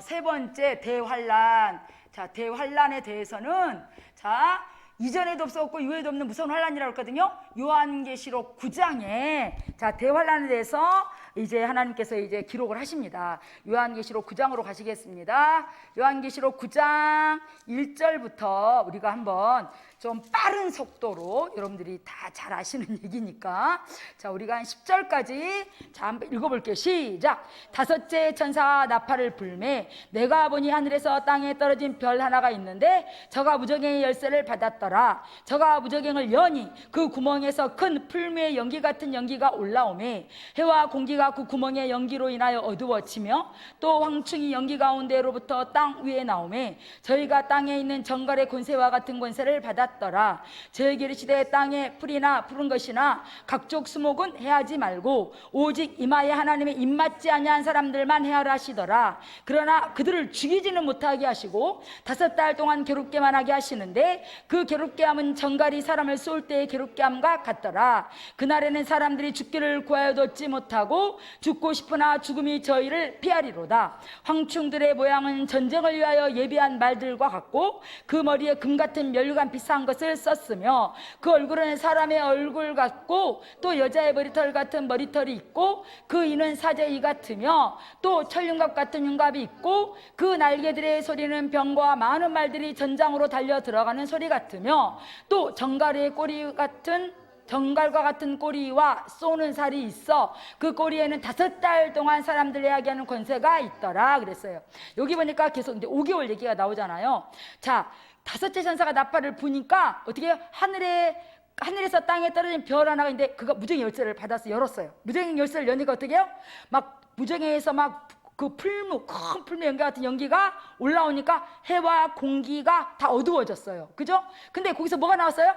세 번째 대환란. 자, 대환란에 대해서는 자, 이전에도 없었고 이후에도 없는 무서운 환란이라고 했거든요. 요한계시록 9장에 자, 대환란에 대해서 이제 하나님께서 이제 기록을 하십니다. 요한계시록 9장으로 가시겠습니다. 요한계시록 9장 1절부터 우리가 한번 좀 빠른 속도로 여러분들이 다 잘 아시는 얘기니까 자, 우리가 한 10절까지 자, 한번 읽어볼게요. 시작. 다섯째 천사가 나팔을 불매 내가 보니 하늘에서 땅에 떨어진 별 하나가 있는데 저가 무저갱의 열쇠를 받았더라. 저가 무저갱을 여니 그 구멍에서 큰 풀무의 연기 같은 연기가 올라오매 해와 공기가 그 구멍의 연기로 인하여 어두워지며 또 황충이 연기 가운데로부터 땅 위에 나오매 저희가 땅에 있는 정갈의 권세와 같은 권세를 받았더라. 저에게 이르시되 땅에 풀이나 푸른 것이나 각종 수목은 해하지 말고 오직 이마에 하나님의 입맞지 아니한 사람들만 해하라 하시더라. 그러나 그들을 죽이지는 못하게 하시고 5달 동안 괴롭게만 하게 하시는데 그 괴롭게 함은 정갈이 사람을 쏠 때의 괴롭게 함과 같더라. 그날에는 사람들이 죽기를 구하여도 얻지 못하고 죽고 싶으나 죽음이 저희를 피하리로다. 황충들의 모양은 전쟁을 위하여 예비한 말들과 같고 그 머리에 금 같은 멸류관 비싼 것을 썼으며 그 얼굴은 사람의 얼굴 같고 또 여자의 머리털 같은 머리털이 있고 그 이는 사자의 이 같으며 또 천륜갑 같은 륜갑이 있고 그 날개들의 소리는 병과 많은 말들이 전장으로 달려 들어가는 소리 같으며 또 정갈의 꼬리 같은 정갈과 같은 꼬리와 쏘는 살이 있어 그 꼬리에는 5달 동안 사람들을 해하게 하는 권세가 있더라 그랬어요. 여기 보니까 계속 이제 5개월 얘기가 나오잖아요. 자, 다섯째 천사가 나팔을 부니까 어떻게 해요? 하늘에서 땅에 떨어진 별 하나가 있는데 그가 무저갱의 열쇠를 받아서 열었어요. 무저갱의 열쇠를 여니까 어떻게 해요? 막 무저갱에서 막 그 풀무, 큰 풀무 연기 같은 연기가 올라오니까 해와 공기가 다 어두워졌어요. 그죠? 근데 거기서 뭐가 나왔어요?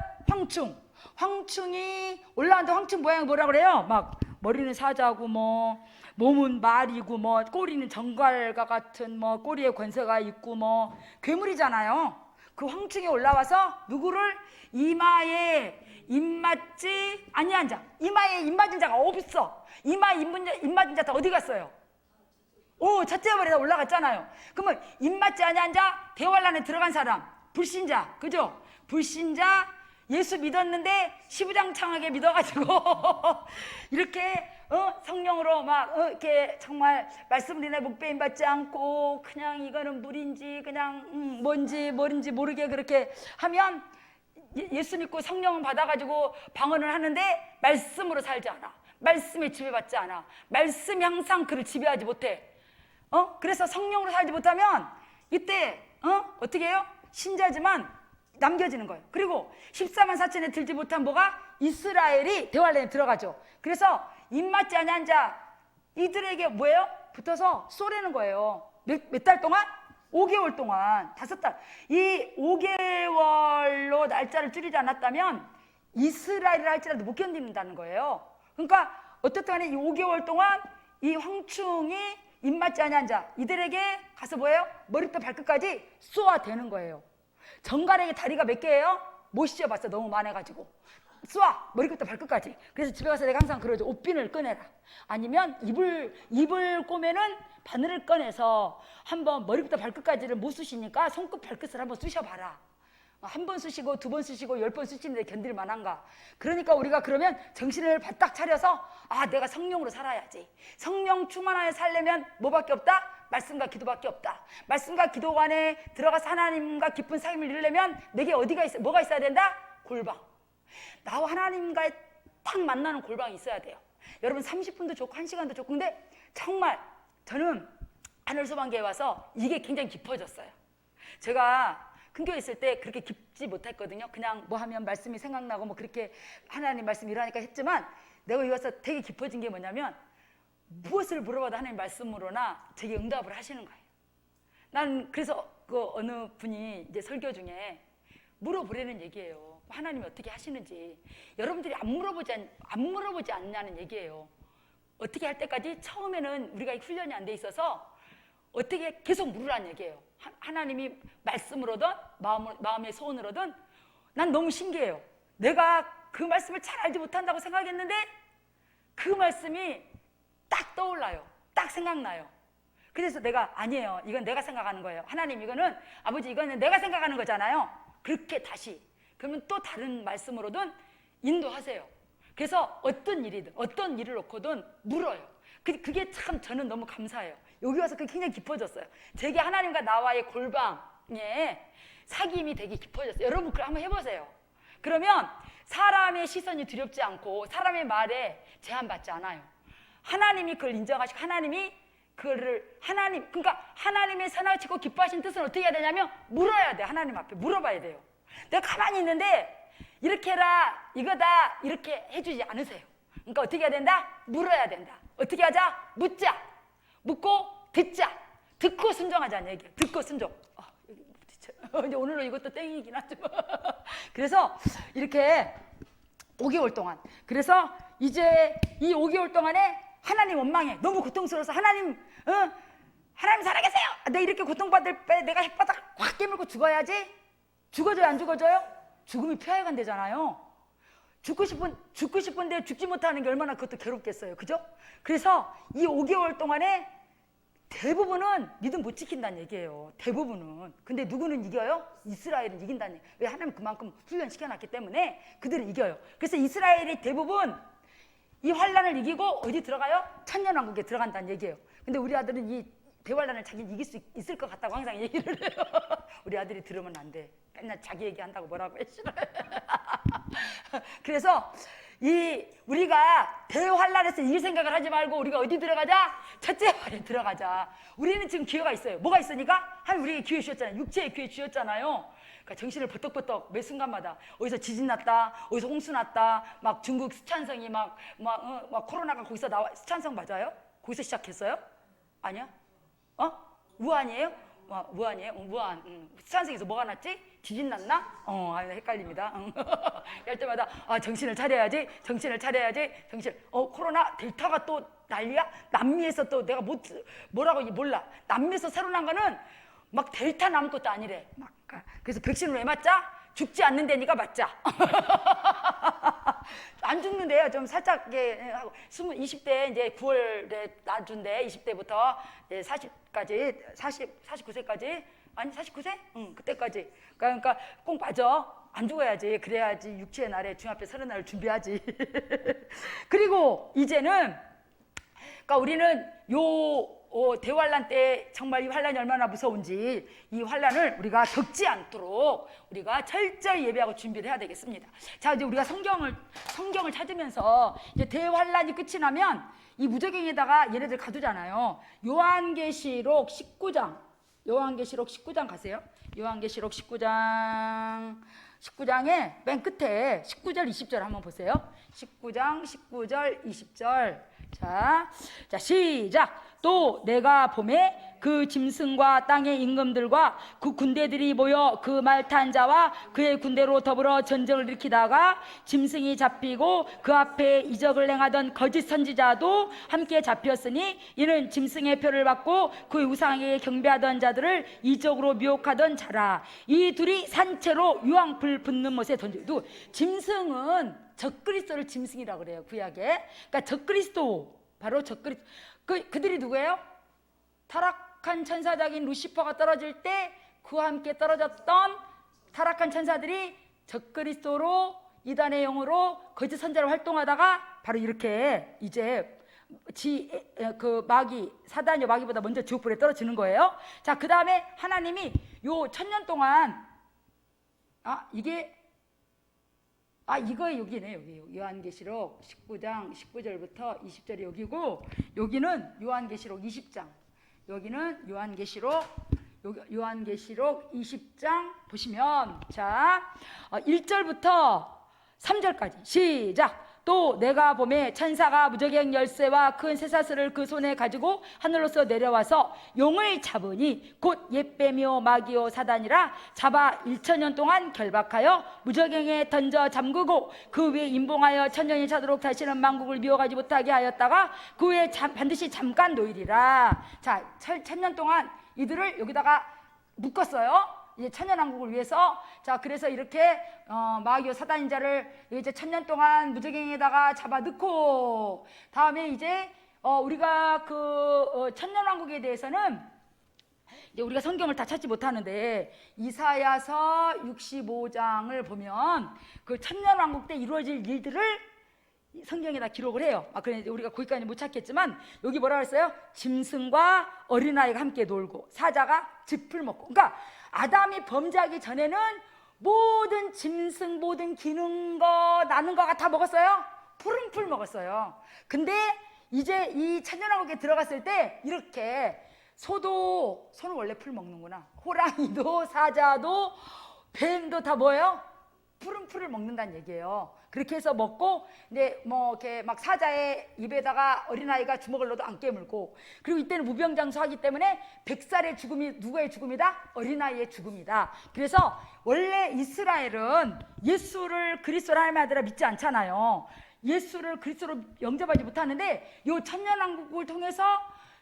황충이 올라왔는데 황충 모양이 뭐라 그래요? 막 머리는 사자고 뭐 몸은 말이고 뭐 꼬리는 정갈과 같은 뭐 꼬리에 권세가 있고 뭐 괴물이잖아요. 그 황충이 올라와서 누구를 이마에 입맞지 아니한 자, 이마에 입맞은 자가 없어. 이마에 입맞은 자 다 어디 갔어요? 첫째 부활에 올라갔잖아요. 그러면 입맞지 아니한 자, 대환란에 들어간 사람, 불신자, 그죠? 불신자, 예수 믿었는데 시부장창하게 믿어가지고 이렇게 성령으로 막 이렇게 정말 말씀을 인해 목배임 받지 않고 그냥 이거는 물인지 그냥 뭔지 모르게 그렇게 하면 예수 믿고 성령을 받아가지고 방언을 하는데 말씀으로 살지 않아. 말씀에 지배받지 않아. 말씀이 항상 그를 지배하지 못해. 그래서 성령으로 살지 못하면 이때 어떻게 해요? 신자지만 남겨지는 거예요. 그리고 14만 4천에 들지 못한 뭐가 이스라엘이 대환란에 들어가죠. 그래서 입맞지 아니한 자 이들에게 뭐예요? 붙어서 쏘라는 거예요. 몇 달 동안? 5개월 동안 5달. 이 5개월로 날짜를 줄이지 않았다면 이스라엘을 할지라도 못 견딘다는 거예요. 그러니까 어떻든 간에 이 5개월 동안 이 황충이 입맞지 아니한 자 이들에게 가서 뭐예요? 머리부터 발끝까지 쏘아대는 거예요. 정갈에게 다리가 몇 개예요? 못 씌어봤어. 너무 많아가지고 쏴! 머리부터 발끝까지. 그래서 집에 가서 내가 항상 그러죠. 옷비늘 꺼내라. 아니면 입을 꼬매는 바늘을 꺼내서 한번 머리부터 발끝까지를 못 쑤시니까 손끝 발끝을 한번 쑤셔봐라. 한 번 쑤시고 2번 쑤시고 10번 쑤시는데 견딜 만한가. 그러니까 우리가 그러면 정신을 바짝 차려서 내가 성령으로 살아야지. 성령 충만하게 살려면 뭐밖에 없다? 말씀과 기도밖에 없다. 말씀과 기도 안에 들어가서 하나님과 깊은 삶을 이루려면 내게 어디가 있어? 뭐가 있어야 된다? 골방. 나와 하나님과의 딱 만나는 골방이 있어야 돼요. 여러분 30분도 좋고 1시간도 좋고. 근데 정말 저는 하늘소망교회 와서 이게 굉장히 깊어졌어요. 제가 큰교회 있을 때 그렇게 깊지 못했거든요. 그냥 뭐 하면 말씀이 생각나고 뭐 그렇게 하나님 말씀이 일하니까 했지만, 내가 여기 와서 되게 깊어진 게 뭐냐면 무엇을 물어봐도 하나님 말씀으로나 제게 응답을 하시는 거예요. 난 그래서 그 어느 분이 이제 설교 중에 물어보려는 얘기예요. 하나님이 어떻게 하시는지. 여러분들이 안 물어보지 않냐는 얘기예요. 어떻게 할 때까지 처음에는 우리가 훈련이 안 돼 있어서 어떻게 계속 물으라는 얘기예요. 하나님이 말씀으로든 마음의 소원으로든. 난 너무 신기해요. 내가 그 말씀을 잘 알지 못한다고 생각했는데 그 말씀이 딱 떠올라요. 딱 생각나요. 그래서 내가 아니에요. 이건 내가 생각하는 거예요. 하나님 이거는 아버지 이거는 내가 생각하는 거잖아요. 그렇게 다시 그러면 또 다른 말씀으로든 인도하세요. 그래서 어떤 일이든 어떤 일을 놓고든 물어요. 그게 참 저는 너무 감사해요. 여기 와서 그게 굉장히 깊어졌어요. 제게 하나님과 나와의 골방에 사귐이 되게 깊어졌어요. 여러분 그걸 한번 해보세요. 그러면 사람의 시선이 두렵지 않고 사람의 말에 제한받지 않아요. 하나님이 그걸 인정하시고 하나님이 그러니까 하나님의 선하시고 기뻐하신 뜻은 어떻게 해야 되냐면 물어야 돼. 하나님 앞에 물어봐야 돼요. 내가 가만히 있는데 이렇게 해라 이거다 이렇게 해주지 않으세요. 그러니까 어떻게 해야 된다? 물어야 된다. 어떻게 하자? 묻자. 묻고 듣자. 듣고 순종하자는 얘기예요. 듣고 순종. 이제 오늘로 이것도 땡이긴 하지만 그래서 이렇게 5개월 동안, 그래서 이제 이 5개월 동안에 하나님 원망해. 너무 고통스러워서 하나님 살아계세요. 내가 이렇게 고통받을 때 내가 혓바닥 확 깨물고 죽어야지. 죽어져요 안 죽어져요? 죽음이 폐하여간 되잖아요. 죽고 싶은데 죽지 못하는 게 얼마나 그것도 괴롭겠어요. 그죠? 그래서 이 5개월 동안에 대부분은 믿음 못 지킨다는 얘기예요. 대부분은. 근데 누구는 이겨요? 이스라엘은 이긴다는 얘기예요. 왜? 하나님 그만큼 훈련시켜놨기 때문에 그들은 이겨요. 그래서 이스라엘이 대부분 이 환란을 이기고 어디 들어가요? 천년왕국에 들어간다는 얘기예요. 근데 우리 아들은 이 대환란을 자기는 이길 수 있을 것 같다고 항상 얘기를 해요. 우리 아들이 들으면 안 돼. 맨날 자기 얘기한다고 뭐라고 해. 그래서 우리가 대환란에서 이길 생각을 하지 말고 우리가 어디 들어가자? 첫째 환에 들어가자. 우리는 지금 기회가 있어요. 뭐가 있으니까? 하나님 우리에게 기회 주셨잖아요. 육체의 기회 주셨잖아요. 그러니까 정신을 버떡버떡 매 순간마다 어디서 지진 났다, 어디서 홍수 났다, 막 중국 스촨성이 막 코로나가 거기서 나와. 스촨성 맞아요? 거기서 시작했어요? 아니야? 우한이에요? 우한이에요? 우한. 스촨성에서 뭐가 났지? 지진 났나? 헷갈립니다. 할 때마다 정신을 차려야지. 코로나 델타가 또 난리야? 남미에서 또 내가 뭐라고 몰라. 남미에서 새로 난 거는 막 델타 남은 것도 아니래. 그래서 백신을 왜 맞자? 죽지 않는 데니까 맞자. 안 죽는데요. 좀 살짝 하고 20대 이제 9월에 놔준대. 20대부터 40까지 49세까지 아니 49세? 응, 그때까지. 그러니까 꼭 맞아. 안 죽어야지. 그래야지 육체의 날에 주 앞에 서는 날을 준비하지. 그리고 이제는 그러니까 우리는 대환란 때 정말 이 환란이 얼마나 무서운지 이 환란을 우리가 겪지 않도록 우리가 철저히 예배하고 준비를 해야 되겠습니다. 자, 이제 우리가 성경을 찾으면서 이제 대환란이 끝이 나면 이 무저갱에다가 얘네들 가두잖아요. 요한계시록 19장 가세요. 요한계시록 19장의 맨 끝에 19절 20절 한번 보세요. 19장 19절 20절. 자, 시작. 또 내가 봄에 그 짐승과 땅의 임금들과 그 군대들이 모여 그 말 탄 자와 그의 군대로 더불어 전쟁을 일으키다가 짐승이 잡히고 그 앞에 이적을 행하던 거짓 선지자도 함께 잡혔으니 이는 짐승의 표를 받고 그 우상에게 경배하던 자들을 이적으로 미혹하던 자라. 이 둘이 산채로 유황불 붙는 못에 던져도 짐승은 적그리스도를 짐승이라고 그래요, 구약에. 그러니까 적그리스도, 바로 적그리스도. 그들이 누구예요? 타락한 천사적인 루시퍼가 떨어질 때 그와 함께 떨어졌던 타락한 천사들이 적그리스도로, 이단의 영으로 거짓 선자로 활동하다가 바로 이렇게 이제 그 마귀, 사단이 마귀보다 먼저 지옥불에 떨어지는 거예요. 자, 그 다음에 하나님이 요 1000년 동안 이거 여기네. 여기 요한계시록 19장 19절부터 20절이 여기고, 여기는 요한계시록 20장, 여기는 요한계시록 20장 보시면, 자 1절부터 3절까지 시작. 또 내가 보매 천사가 무저갱 열쇠와 큰 쇠사슬을 그 손에 가지고 하늘로서 내려와서 용을 잡으니 곧 옛뱀이요 마귀요 사단이라 잡아 1000년 동안 결박하여 무저갱에 던져 잠그고 그 위에 임봉하여 천년이 차도록 다시는 만국을 미워가지 못하게 하였다가 그 후에 반드시 잠깐 놓이리라. 자, 1000년 동안 이들을 여기다가 묶었어요. 이제 천년왕국을 위해서. 자, 그래서 이렇게 마귀요 사단인 자를 이제 1000년 동안 무저갱에다가 잡아 넣고, 다음에 이제 우리가 그 천년왕국에 대해서는 이제 우리가 성경을 다 찾지 못하는데 이사야서 65장을 보면 그 천년왕국 때 이루어질 일들을 성경에다 기록을 해요. 그런데 우리가 거기까지 못 찾겠지만 여기 뭐라 그랬어요? 짐승과 어린아이가 함께 놀고 사자가 즙을 먹고. 그러니까 아담이 범죄하기 전에는 모든 짐승, 모든 기는 거, 나는 거가 다 먹었어요. 푸른 풀 먹었어요. 근데 이제 이 천년왕국에 들어갔을 때 이렇게 소는 원래 풀 먹는구나. 호랑이도 사자도 뱀도 다 뭐예요? 푸른 풀을 먹는다는 얘기예요. 그렇게 해서 먹고, 근데 뭐 이렇게 막 사자의 입에다가 어린아이가 주먹을 넣어도 안 깨물고, 그리고 이때는 무병장수하기 때문에 100살의 죽음이 누구의 죽음이다? 어린아이의 죽음이다. 그래서 원래 이스라엘은 예수를 그리스도로 하나님의 아들이라 믿지 않잖아요. 예수를 그리스도로 영접하지 못하는데 요 천년왕국을 통해서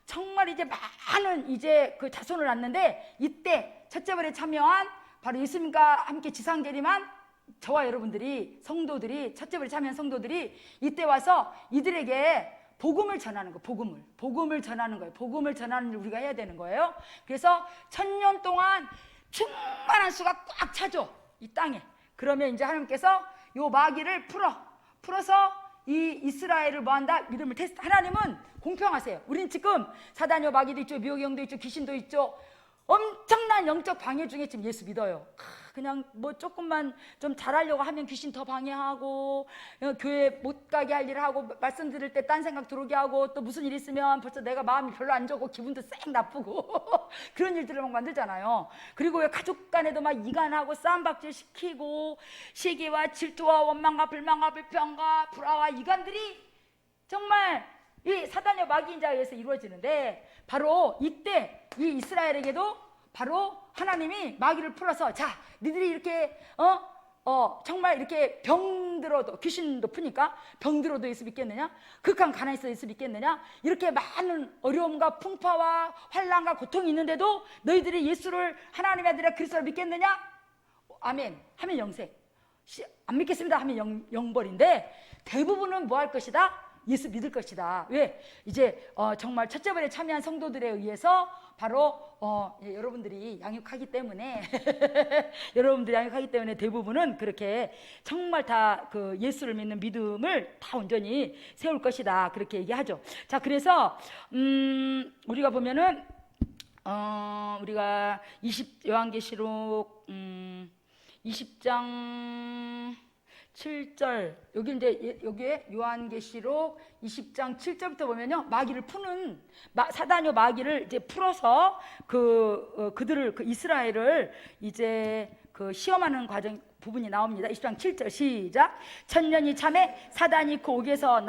정말 이제 많은 이제 그 자손을 낳는데, 이때 첫째 벌에 참여한 바로 예수님과 함께 지상재림한 저와 여러분들이, 성도들이, 첫째 벌에 참여한 성도들이 이때 와서 이들에게 복음을 전하는 거, 복음을 전하는 거예요. 복음을 전하는 일 우리가 해야 되는 거예요. 그래서 1000년 동안 충만한 수가 꽉 차죠, 이 땅에. 그러면 이제 하나님께서 요 마귀를 풀어서 이 이스라엘을 뭐한다? 믿음을 테스트. 하나님은 공평하세요. 우린 지금 사단이요 마귀도 있죠, 미혹의 영도 있죠, 귀신도 있죠. 엄청난 영적 방해 중에 지금 예수 믿어요. 그냥 뭐 조금만 좀 잘하려고 하면 귀신 더 방해하고, 교회 못 가게 할 일을 하고, 말씀 들을 때 딴 생각 들어오게 하고, 또 무슨 일 있으면 벌써 내가 마음이 별로 안 좋고 기분도 쌩 나쁘고 그런 일들을 막 만들잖아요. 그리고 왜 가족 간에도 막 이간하고 싸움박질 시키고, 시기와 질투와 원망과 불만과 불평과 불화와 이간들이 정말 이 사단의 마귀인 자에 의해서 이루어지는데, 바로 이때 이 이스라엘에게도 바로 하나님이 마귀를 풀어서, 자, 니들이 이렇게 정말 이렇게 병들어도, 귀신도 푸니까 병들어도 예수 믿겠느냐? 극한 가난에 있어 예수 믿겠느냐? 이렇게 많은 어려움과 풍파와 환난과 고통이 있는데도 너희들이 예수를 하나님의 아들이라 그리스도를 믿겠느냐? 아멘 하면 영생, 안 믿겠습니다 하면 영벌인데, 대부분은 뭐 할 것이다? 예수 믿을 것이다. 왜? 이제 정말 첫째 벌에 참여한 성도들에 의해서 바로 여러분들이 양육하기 때문에 여러분들이 양육하기 때문에 대부분은 그렇게 정말 다 그 예수를 믿는 믿음을 다 온전히 세울 것이다, 그렇게 얘기하죠. 자, 그래서 우리가 보면은 우리가 요한계시록 20장 7절, 여기 이제 여기에 요한계시록 20장 7절부터 보면요, 마귀를 푸는 사단요 마귀를 이제 풀어서 그들을 그 이스라엘을 이제 그 시험하는 과정 부분이 나옵니다. 20장 7절 시작. 천년이 참에 사단이 그 옥에서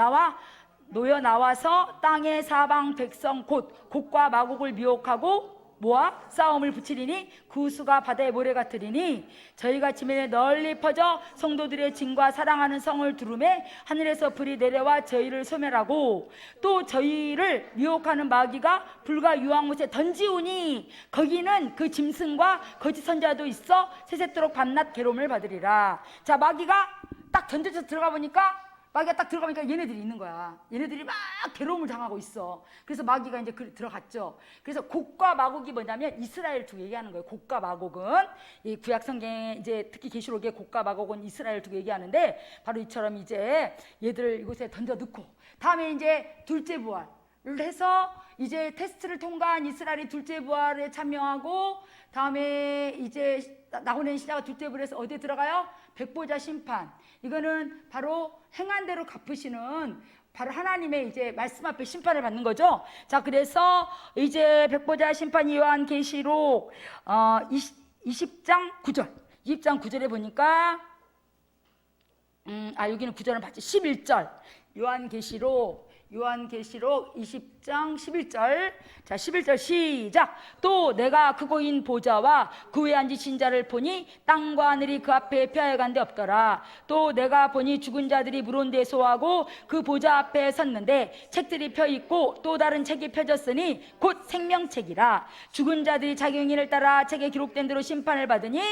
놓여 나와서 땅의 사방 백성 곧 곡과 마곡을 미혹하고 모아 싸움을 붙이리니 그 수가 바다의 모래 같으리니, 저희가 지면에 널리 퍼져 성도들의 진과 사랑하는 성을 두루매 하늘에서 불이 내려와 저희를 소멸하고, 또 저희를 미혹하는 마귀가 불과 유황못에 던지우니 거기는 그 짐승과 거짓 선자도 있어 세세토록 밤낮 괴로움을 받으리라. 자, 마귀가 딱 던져서 들어가 보니까 마귀가 딱 들어가니까 얘네들이 있는 거야. 얘네들이 막 괴로움을 당하고 있어. 그래서 마귀가 이제 들어갔죠. 그래서 곡과 마곡이 뭐냐면 이스라엘 두고 얘기하는 거예요. 곡과 마곡은 이 구약 성경에 이제 특히 계시록에 곡과 마곡은 이스라엘 두고 얘기하는데 바로 이처럼 이제 얘들을 이곳에 던져 넣고 다음에 이제 둘째 부활을 해서 이제 테스트를 통과한 이스라엘이 둘째 부활에 참여하고 다음에 이제 나고네 신하가 둘째 부활에서 어디에 들어가요? 백보자 심판. 이거는 바로 행한 대로 갚으시는 바로 하나님의 이제 말씀 앞에 심판을 받는 거죠. 자, 그래서 이제 백보자 심판 요한계시록 20장 9절. 20장 9절에 보니까 여기는 9절은 봤지. 11절. 요한계시록 20장 11절. 자, 11절 시작. 또 내가 크고인 보좌와 그 위에 앉으신 자를 보니 땅과 하늘이 그 앞에 펴여간 데 없더라. 또 내가 보니 죽은 자들이 물온데 소하고 그 보좌 앞에 섰는데 책들이 펴 있고 또 다른 책이 펴졌으니 곧 생명책이라. 죽은 자들이 자기 행위를 따라 책에 기록된 대로 심판을 받으니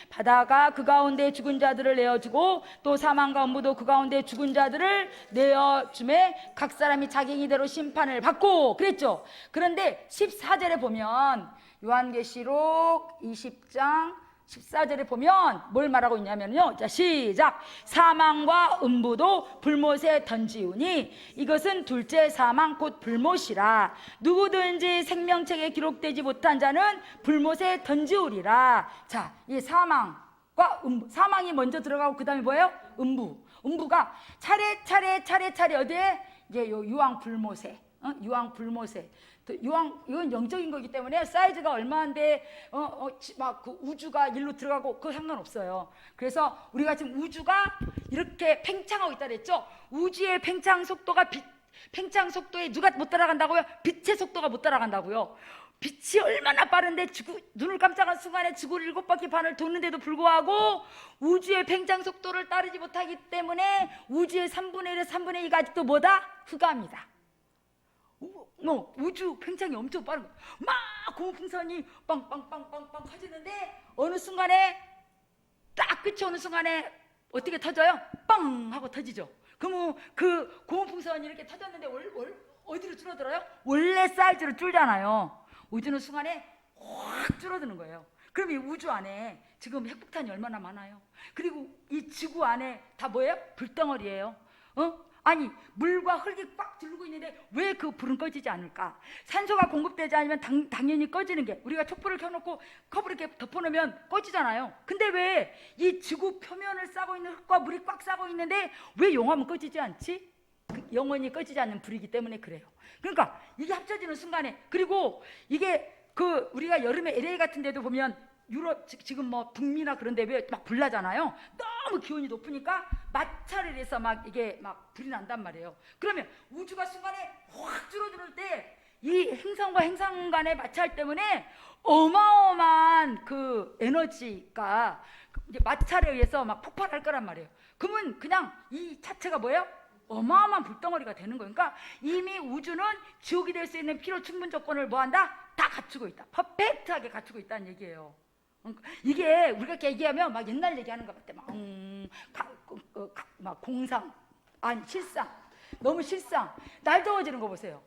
바다가 그 가운데 죽은 자들을 내어주고 또 사망과 음부도 그 가운데 죽은 자들을 내어주매 각 사람이 자기 행위대로 심판을 받고 그랬죠. 그런데 14절에 보면 요한계시록 20장 14절에 보면 뭘 말하고 있냐면요. 자, 시작. 사망과 음부도 불못에 던지우니 이것은 둘째 사망 곧 불못이라. 누구든지 생명책에 기록되지 못한 자는 불못에 던지우리라. 자, 이 사망과 음부. 사망이 먼저 들어가고 그 다음에 뭐예요? 음부. 음부가 차례 어디에? 이제 요 유황 불못에, 유황 불못에. 이건 영적인 거기 때문에 사이즈가 얼마인데 막 그 우주가 일로 들어가고 그거 상관없어요. 그래서 우리가 지금 우주가 이렇게 팽창하고 있다 그랬죠. 우주의 팽창 속도가 팽창 속도에 누가 못 따라간다고요? 빛의 속도가 못 따라간다고요. 빛이 얼마나 빠른데 눈을 깜짝한 순간에 지구를 7바퀴 반을 도는데도 불구하고 우주의 팽창 속도를 따르지 못하기 때문에 우주의 3분의 1에 3분의 2가 아직도 뭐다? 흑암이다. 우주 팽창이 엄청 빠른 거야. 막 고무풍선이 빵빵빵빵빵 터지는데 어느 순간에 딱 끝이 오는 순간에 어떻게 터져요? 빵 하고 터지죠. 그러면 그 고무풍선이 이렇게 터졌는데 어디로 줄어들어요? 원래 사이즈로 줄잖아요. 우주는 순간에 확 줄어드는 거예요. 그럼 이 우주 안에 지금 핵폭탄이 얼마나 많아요? 그리고 이 지구 안에 다 뭐예요? 불덩어리예요. 아니 물과 흙이 꽉 들고 있는데 왜 그 불은 꺼지지 않을까? 산소가 공급되지 않으면 당연히 꺼지는 게, 우리가 촛불을 켜놓고 컵을 이렇게 덮어놓으면 꺼지잖아요. 근데 왜 이 지구 표면을 싸고 있는 흙과 물이 꽉 싸고 있는데 왜 용암은 꺼지지 않지? 영원히 꺼지지 않는 불이기 때문에 그래요. 그러니까 이게 합쳐지는 순간에, 그리고 이게 그 우리가 여름에 LA 같은 데도 보면 유럽 지금 뭐 북미나 그런 데 왜 막 불나잖아요. 너무 기온이 높으니까 마찰을 해서 막 이게 막 불이 난단 말이에요. 그러면 우주가 순간에 확 줄어들 때 이 행성과 행성 간의 마찰 때문에 어마어마한 그 에너지가 이제 마찰에 의해서 막 폭발할 거란 말이에요. 그러면 그냥 이 자체가 뭐예요? 어마어마한 불덩어리가 되는 거예요. 그러니까 이미 우주는 지옥이 될 수 있는 필요 충분 조건을 뭐한다? 다 갖추고 있다. 퍼펙트하게 갖추고 있다는 얘기예요. 이게 우리가 이렇게 얘기하면 막 옛날 얘기하는 것 같아. 막 공상, 아니 실상, 너무 실상. 날 더워지는 거 보세요.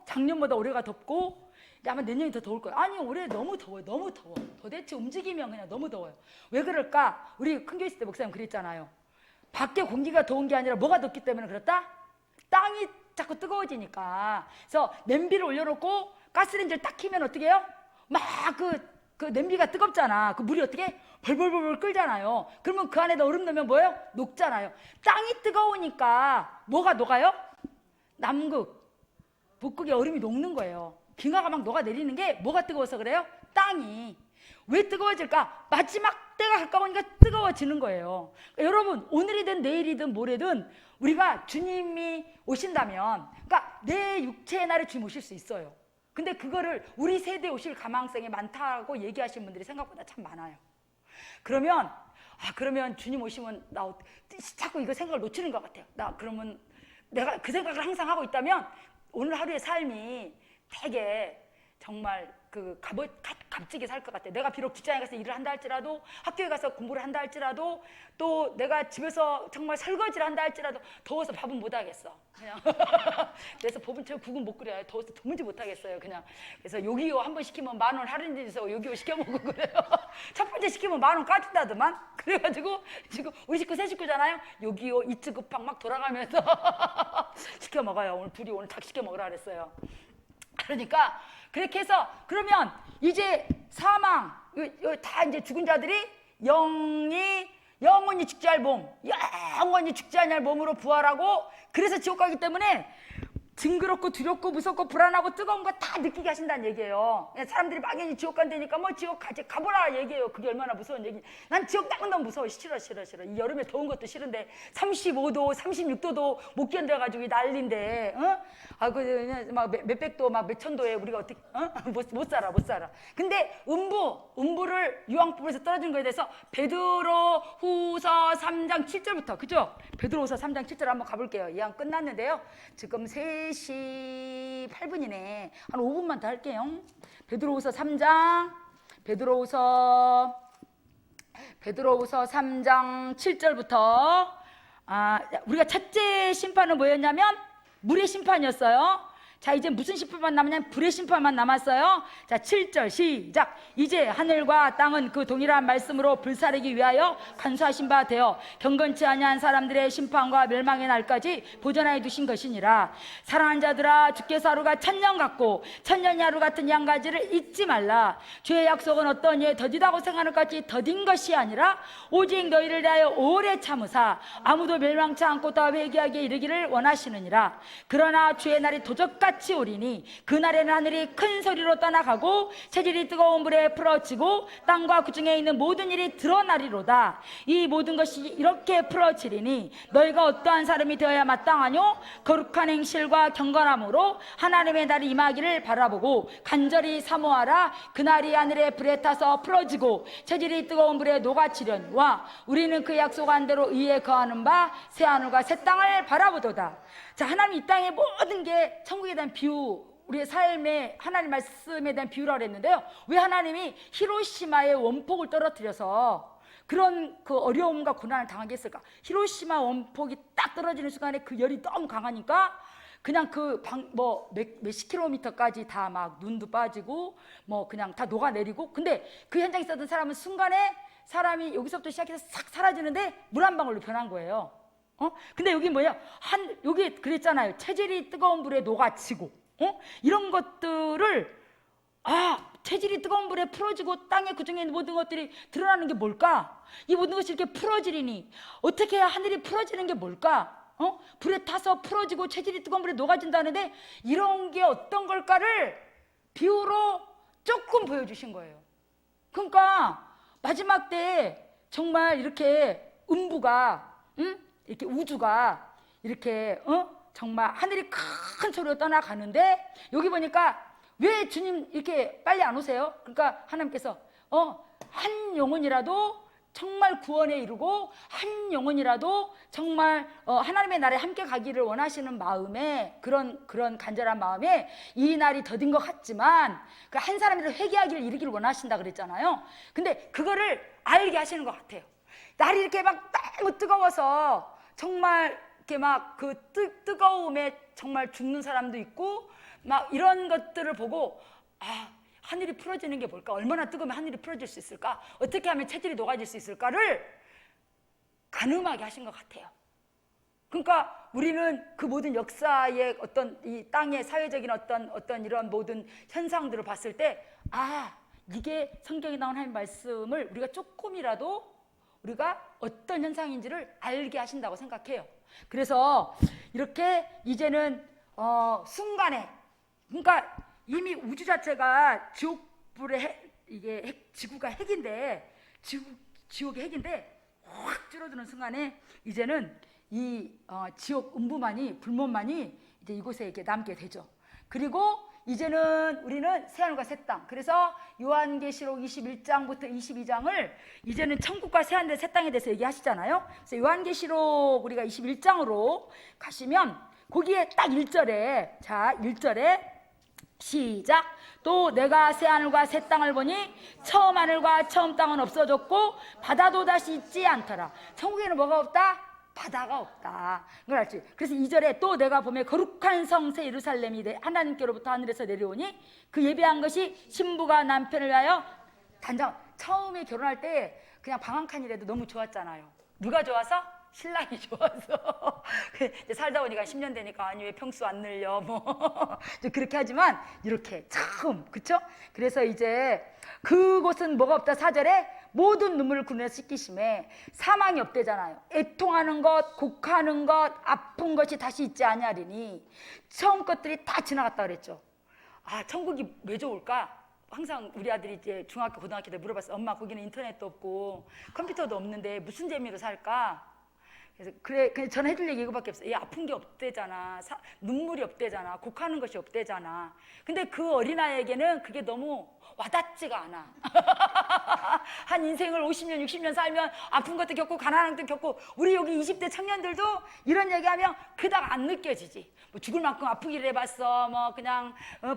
작년보다 올해가 덥고 아마 내년이 더 더울 거예요. 아니 올해 너무 더워요. 너무 더워. 도대체 움직이면 그냥 너무 더워요. 왜 그럴까? 우리 큰교회 있을 때 목사님 그랬잖아요. 밖에 공기가 더운 게 아니라 뭐가 덥기 때문에 그렇다? 땅이 자꾸 뜨거워지니까. 그래서 냄비를 올려놓고 가스레인지를 딱 켜면 어떻게 해요? 막 그 냄비가 뜨겁잖아. 그 물이 어떻게 벌벌벌 끓잖아요. 그러면 그 안에다 얼음 넣으면 뭐예요? 녹잖아요. 땅이 뜨거우니까 뭐가 녹아요? 남극, 북극의 얼음이 녹는 거예요. 빙하가 막 녹아내리는 게 뭐가 뜨거워서 그래요? 땅이. 왜 뜨거워질까? 마지막 때가 가까우니까 뜨거워지는 거예요. 그러니까 여러분, 오늘이든 내일이든 모레든 우리가 주님이 오신다면, 그러니까 내 육체의 날에 주님 오실 수 있어요. 근데 그거를 우리 세대에 오실 가망성이 많다고 얘기하시는 분들이 생각보다 참 많아요. 그러면 주님 오시면 나 자꾸 이거 생각을 놓치는 것 같아요. 그러면 내가 그 생각을 항상 하고 있다면 오늘 하루의 삶이 되게 정말 그 값지게 살 것 같아. 내가 비록 직장에 가서 일을 한다 할지라도, 학교에 가서 공부를 한다 할지라도, 또 내가 집에서 정말 설거지를 한다 할지라도 더워서 밥은 못 하겠어. 그냥 그래서 법은채 국은 못 끓여요. 더워서 도무지 못 하겠어요. 그냥. 그래서 요기요 한 번 시키면 10,000원 할인돼서 요기요 시켜 먹고 그래요. 첫 번째 시키면 10,000원 까준다더만. 그래가지고 지금 우리 식구 세 식구잖아요. 요기요 이츠급팡 막 돌아가면서 시켜 먹어요. 오늘 둘이 오늘 닭 시켜 먹으라 그랬어요. 그러니까 그렇게 해서 그러면 이제 사망 다 이제 죽은 자들이 영원히 죽지 않을 몸, 영원히 죽지 않을 몸으로 부활하고, 그래서 지옥 가기 때문에 징그럽고 두렵고 무섭고 불안하고 뜨거운 거 다 느끼게 하신다는 얘기예요. 사람들이 막연히 지옥 간다니까 뭐 지옥 가보라 얘기예요. 그게 얼마나 무서운 얘기. 난 지옥 너무 무서워. 싫어. 이 여름에 더운 것도 싫은데 35도 36도도 못 견뎌가지고 난리인데 막 몇백 도 막 몇천 도에 우리가 어떻게 못 살아. 근데 음부를 유황불에서 떨어진 거에 대해서 베드로 후서 3장 7절부터, 그죠? 베드로 후서 3장 7절 한번 가볼게요. 이왕 끝났는데요. 지금 3시 8분이네. 한 5분만 더 할게요. 베드로후서 3장, 베드로후서 3장 7절부터. 우리가 첫째 심판은 뭐였냐면 물의 심판이었어요. 자, 이제 무슨 심판만 남았냐면 불의 심판만 남았어요. 자, 7절 시작. 이제 하늘과 땅은 그 동일한 말씀으로 불사르기 위하여 간수하신 바 되어 경건치 아니한 사람들의 심판과 멸망의 날까지 보존하여 두신 것이니라. 사랑하는 자들아, 주께서 하루가 1000년 같고 1000년이 하루 같은 양가지를 잊지 말라. 주의 약속은 어떤 이에 더디다고 생각하는 것 같이 더딘 것이 아니라 오직 너희를 대하여 오래 참으사 아무도 멸망치 않고 다 회개하게 이르기를 원하시느니라. 그러나 주의 날이 도적같이 오리니 그날에는 하늘이 큰 소리로 떠나가고 체질이 뜨거운 불에 풀어지고 땅과 그 중에 있는 모든 일이 드러나리로다. 이 모든 것이 이렇게 풀어지리니 너희가 어떠한 사람이 되어야 마땅하뇨? 거룩한 행실과 경건함으로 하나님의 날이 임하기를 바라보고 간절히 사모하라. 그날이 하늘의 불에 타서 풀어지고 체질이 뜨거운 불에 녹아치려니와 우리는 그 약속한 대로 의에 거하는 바 새 하늘과 새 땅을 바라보도다. 자, 하나님 이 땅의 모든 게 천국에 대한 비유, 우리의 삶에 하나님 말씀에 대한 비유라고 했는데요. 왜 하나님이 히로시마의 원폭을 떨어뜨려서 그런 그 어려움과 고난을 당하게 했을까? 히로시마 원폭이 딱 떨어지는 순간에 그 열이 너무 강하니까 그냥 몇십 킬로미터까지 다 막 눈도 빠지고 뭐 그냥 다 녹아내리고, 근데 그 현장에 있었던 사람은 순간에 사람이 여기서부터 시작해서 싹 사라지는데 물 한 방울로 변한 거예요. 근데 여기 뭐야? 여기 그랬잖아요. 체질이 뜨거운 불에 녹아치고, 이런 것들을, 체질이 뜨거운 불에 풀어지고 땅에 그 중에 있는 모든 것들이 드러나는 게 뭘까? 이 모든 것이 이렇게 풀어지리니 어떻게 해야 하늘이 풀어지는 게 뭘까? 불에 타서 풀어지고 체질이 뜨거운 불에 녹아진다는데 이런 게 어떤 걸까를 비유로 조금 보여주신 거예요. 그러니까 마지막 때 정말 이렇게 음부가, 이렇게 우주가 이렇게 정말 하늘이 큰 소리로 떠나가는데, 여기 보니까 왜 주님 이렇게 빨리 안 오세요? 그러니까 하나님께서 한 영혼이라도 정말 구원에 이르고 한 영혼이라도 정말 하나님의 나라에 함께 가기를 원하시는 마음에, 그런 간절한 마음에 이 날이 더딘 것 같지만 그 한 사람이라도 회개하기를 이르기를 원하신다 그랬잖아요. 근데 그거를 알게 하시는 것 같아요. 날이 이렇게 막 너무 뜨거워서 정말 이렇게 막 그 뜨거움에 정말 죽는 사람도 있고 막 이런 것들을 보고, 하늘이 풀어지는 게 뭘까? 얼마나 뜨거우면 하늘이 풀어질 수 있을까? 어떻게 하면 체질이 녹아질 수 있을까를 가늠하게 하신 것 같아요. 그러니까 우리는 그 모든 역사의 어떤 이 땅의 사회적인 어떤 이런 모든 현상들을 봤을 때, 이게 성경에 나온 하나님 말씀을 우리가 조금이라도 우리가 어떤 현상인지를 알게 하신다고 생각해요. 그래서 이렇게 이제는 순간에, 그러니까 이미 우주 자체가 지옥불의 지구가 핵인데, 지옥의 핵인데 확 줄어드는 순간에 이제는 이 지옥 음부만이, 불못만이 이제 이곳에 이렇게 남게 되죠. 그리고 이제는 우리는 새하늘과 새 땅, 그래서 요한계시록 21장부터 22장을 이제는 천국과 새하늘 새 땅에 대해서 얘기하시잖아요. 그래서 요한계시록 우리가 21장으로 가시면 거기에 딱 1절에, 자 1절에 시작. 또 내가 새 하늘과 새 땅을 보니 처음 하늘과 처음 땅은 없어졌고 바다도 다시 있지 않더라. 천국에는 뭐가 없다? 바다가 없다. 그걸 알지? 그래서 2절에 또 내가 보면 거룩한 성 새 예루살렘이 하나님께로부터 하늘에서 내려오니 그 예배한 것이 신부가 남편을 위하여 단장. 처음에 결혼할 때 그냥 방 한 칸이라도 너무 좋았잖아요. 누가 좋아서? 신랑이 좋아서. 이제 살다 보니까 10년 되니까 아니 왜 평수 안 늘려 뭐 그렇게 하지만 이렇게 처음, 그쵸? 그래서 이제 그곳은 뭐가 없다. 4절에 모든 눈물을 그늘에 씻기심에 사망이 없대잖아요. 애통하는 것, 곡하는 것, 아픈 것이 다시 있지 아니하리니 처음 것들이 다 지나갔다 그랬죠. 아, 천국이 왜 좋을까? 항상 우리 아들이 이제 중학교, 고등학교 때 물어봤어. 엄마, 거기는 인터넷도 없고 컴퓨터도 없는데 무슨 재미로 살까? 그래서 그래 저는 해줄 얘기 이거밖에 없어요. 얘 아픈 게 없대잖아. 눈물이 없대잖아. 곡하는 것이 없대잖아. 근데 그 어린아이에게는 그게 너무 와닿지가 않아. 한 인생을 50년, 60년 살면 아픈 것도 겪고 가난한 것도 겪고 우리 여기 20대 청년들도 이런 얘기하면 그닥 안 느껴지지. 뭐 죽을 만큼 아프기를 해봤어. 뭐 그냥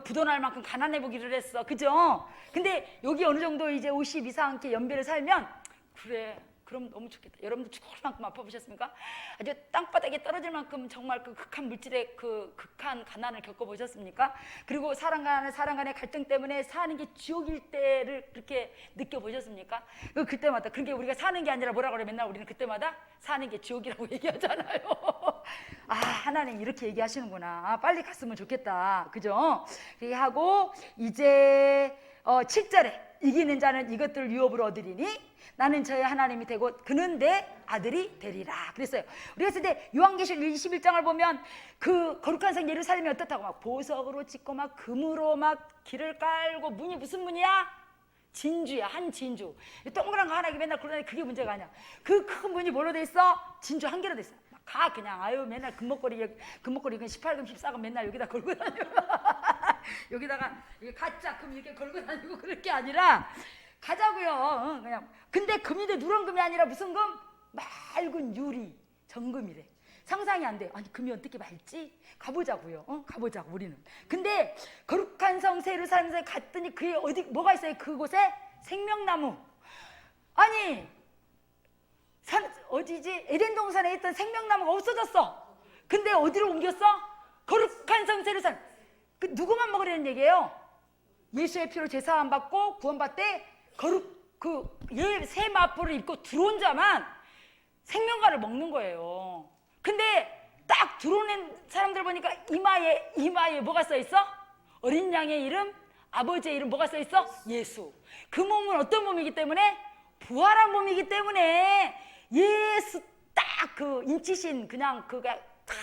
부도날 만큼 가난해보기를 했어. 그죠? 근데 여기 어느 정도 이제 50 이상 이렇게 연배를 살면 그래. 그럼 너무 좋겠다. 여러분도 죽을 만큼 아파보셨습니까? 아주 땅바닥에 떨어질 만큼 정말 그 극한 물질의 그 극한 가난을 겪어보셨습니까? 그리고 사람 간의 갈등 때문에 사는 게 지옥일 때를 그렇게 느껴보셨습니까? 그때마다 그게 우리가 사는 게 아니라 뭐라 그래? 맨날 우리는 그때마다 사는 게 지옥이라고 얘기하잖아요. 아, 하나님 이렇게 얘기하시는구나. 아, 빨리 갔으면 좋겠다. 그죠? 그렇게 하고 이제 7절에 이기는 자는 이것들을 유업으로 얻으리니 나는 저의 하나님이 되고 그는 내 아들이 되리라. 그랬어요. 우리가 이제 요한계시록 21장을 보면 그 거룩한 성 예루살렘이 어떻다고 막 보석으로 짓고 막 금으로 막 길을 깔고 문이 무슨 문이야? 진주야. 한 진주. 동그란 거 하나 맨날 그러는데 그게 문제가 아니야. 그 큰 문이 뭘로 돼 있어? 진주 한 개로 돼 있어. 가 그냥 아유 맨날 금목걸이 18금 14금 맨날 여기다 걸고 다니고 여기다가 이게 가짜 금 이렇게 걸고 다니고 그럴 게 아니라 가자고요. 그냥 근데 금인데 누런 금이 아니라 무슨 금? 맑은 유리 정금이래. 상상이 안 돼. 아니 금이 어떻게 맑지? 가보자고요. 가보자고 우리는. 근데 거룩한 성 예루살렘에 갔더니 그게 어디 뭐가 있어요? 그곳에 생명나무. 아니 어디지? 에덴 동산에 있던 생명나무가 없어졌어. 근데 어디로 옮겼어? 거룩한 성 예루살렘. 그 누구만 먹으려는 얘기예요? 예수의 피로 제사 안 받고 구원받되 거룩 새 마포를 입고 들어온 자만 생명과를 먹는 거예요. 근데 딱 들어오는 사람들 보니까 이마에 뭐가 써 있어? 어린 양의 이름, 아버지의 이름 뭐가 써 있어? 예수. 그 몸은 어떤 몸이기 때문에? 부활한 몸이기 때문에 예수 딱 그 인치신 그냥 그가 딱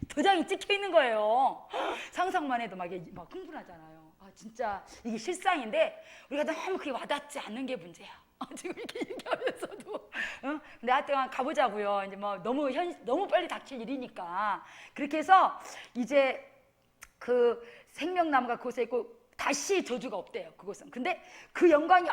도장이 찍혀 있는 거예요. 상상만 해도 막 흥분하잖아요. 아, 진짜 이게 실상인데 우리가 너무 그게 와닿지 않는 게 문제야. 지금 이렇게 얘기하면서도. 근데 하여튼 가보자고요. 이제 뭐 너무 빨리 닥칠 일이니까. 그렇게 해서 이제 그 생명나무가 그곳에 있고 다시 저주가 없대요. 그곳은. 근데 그 영광이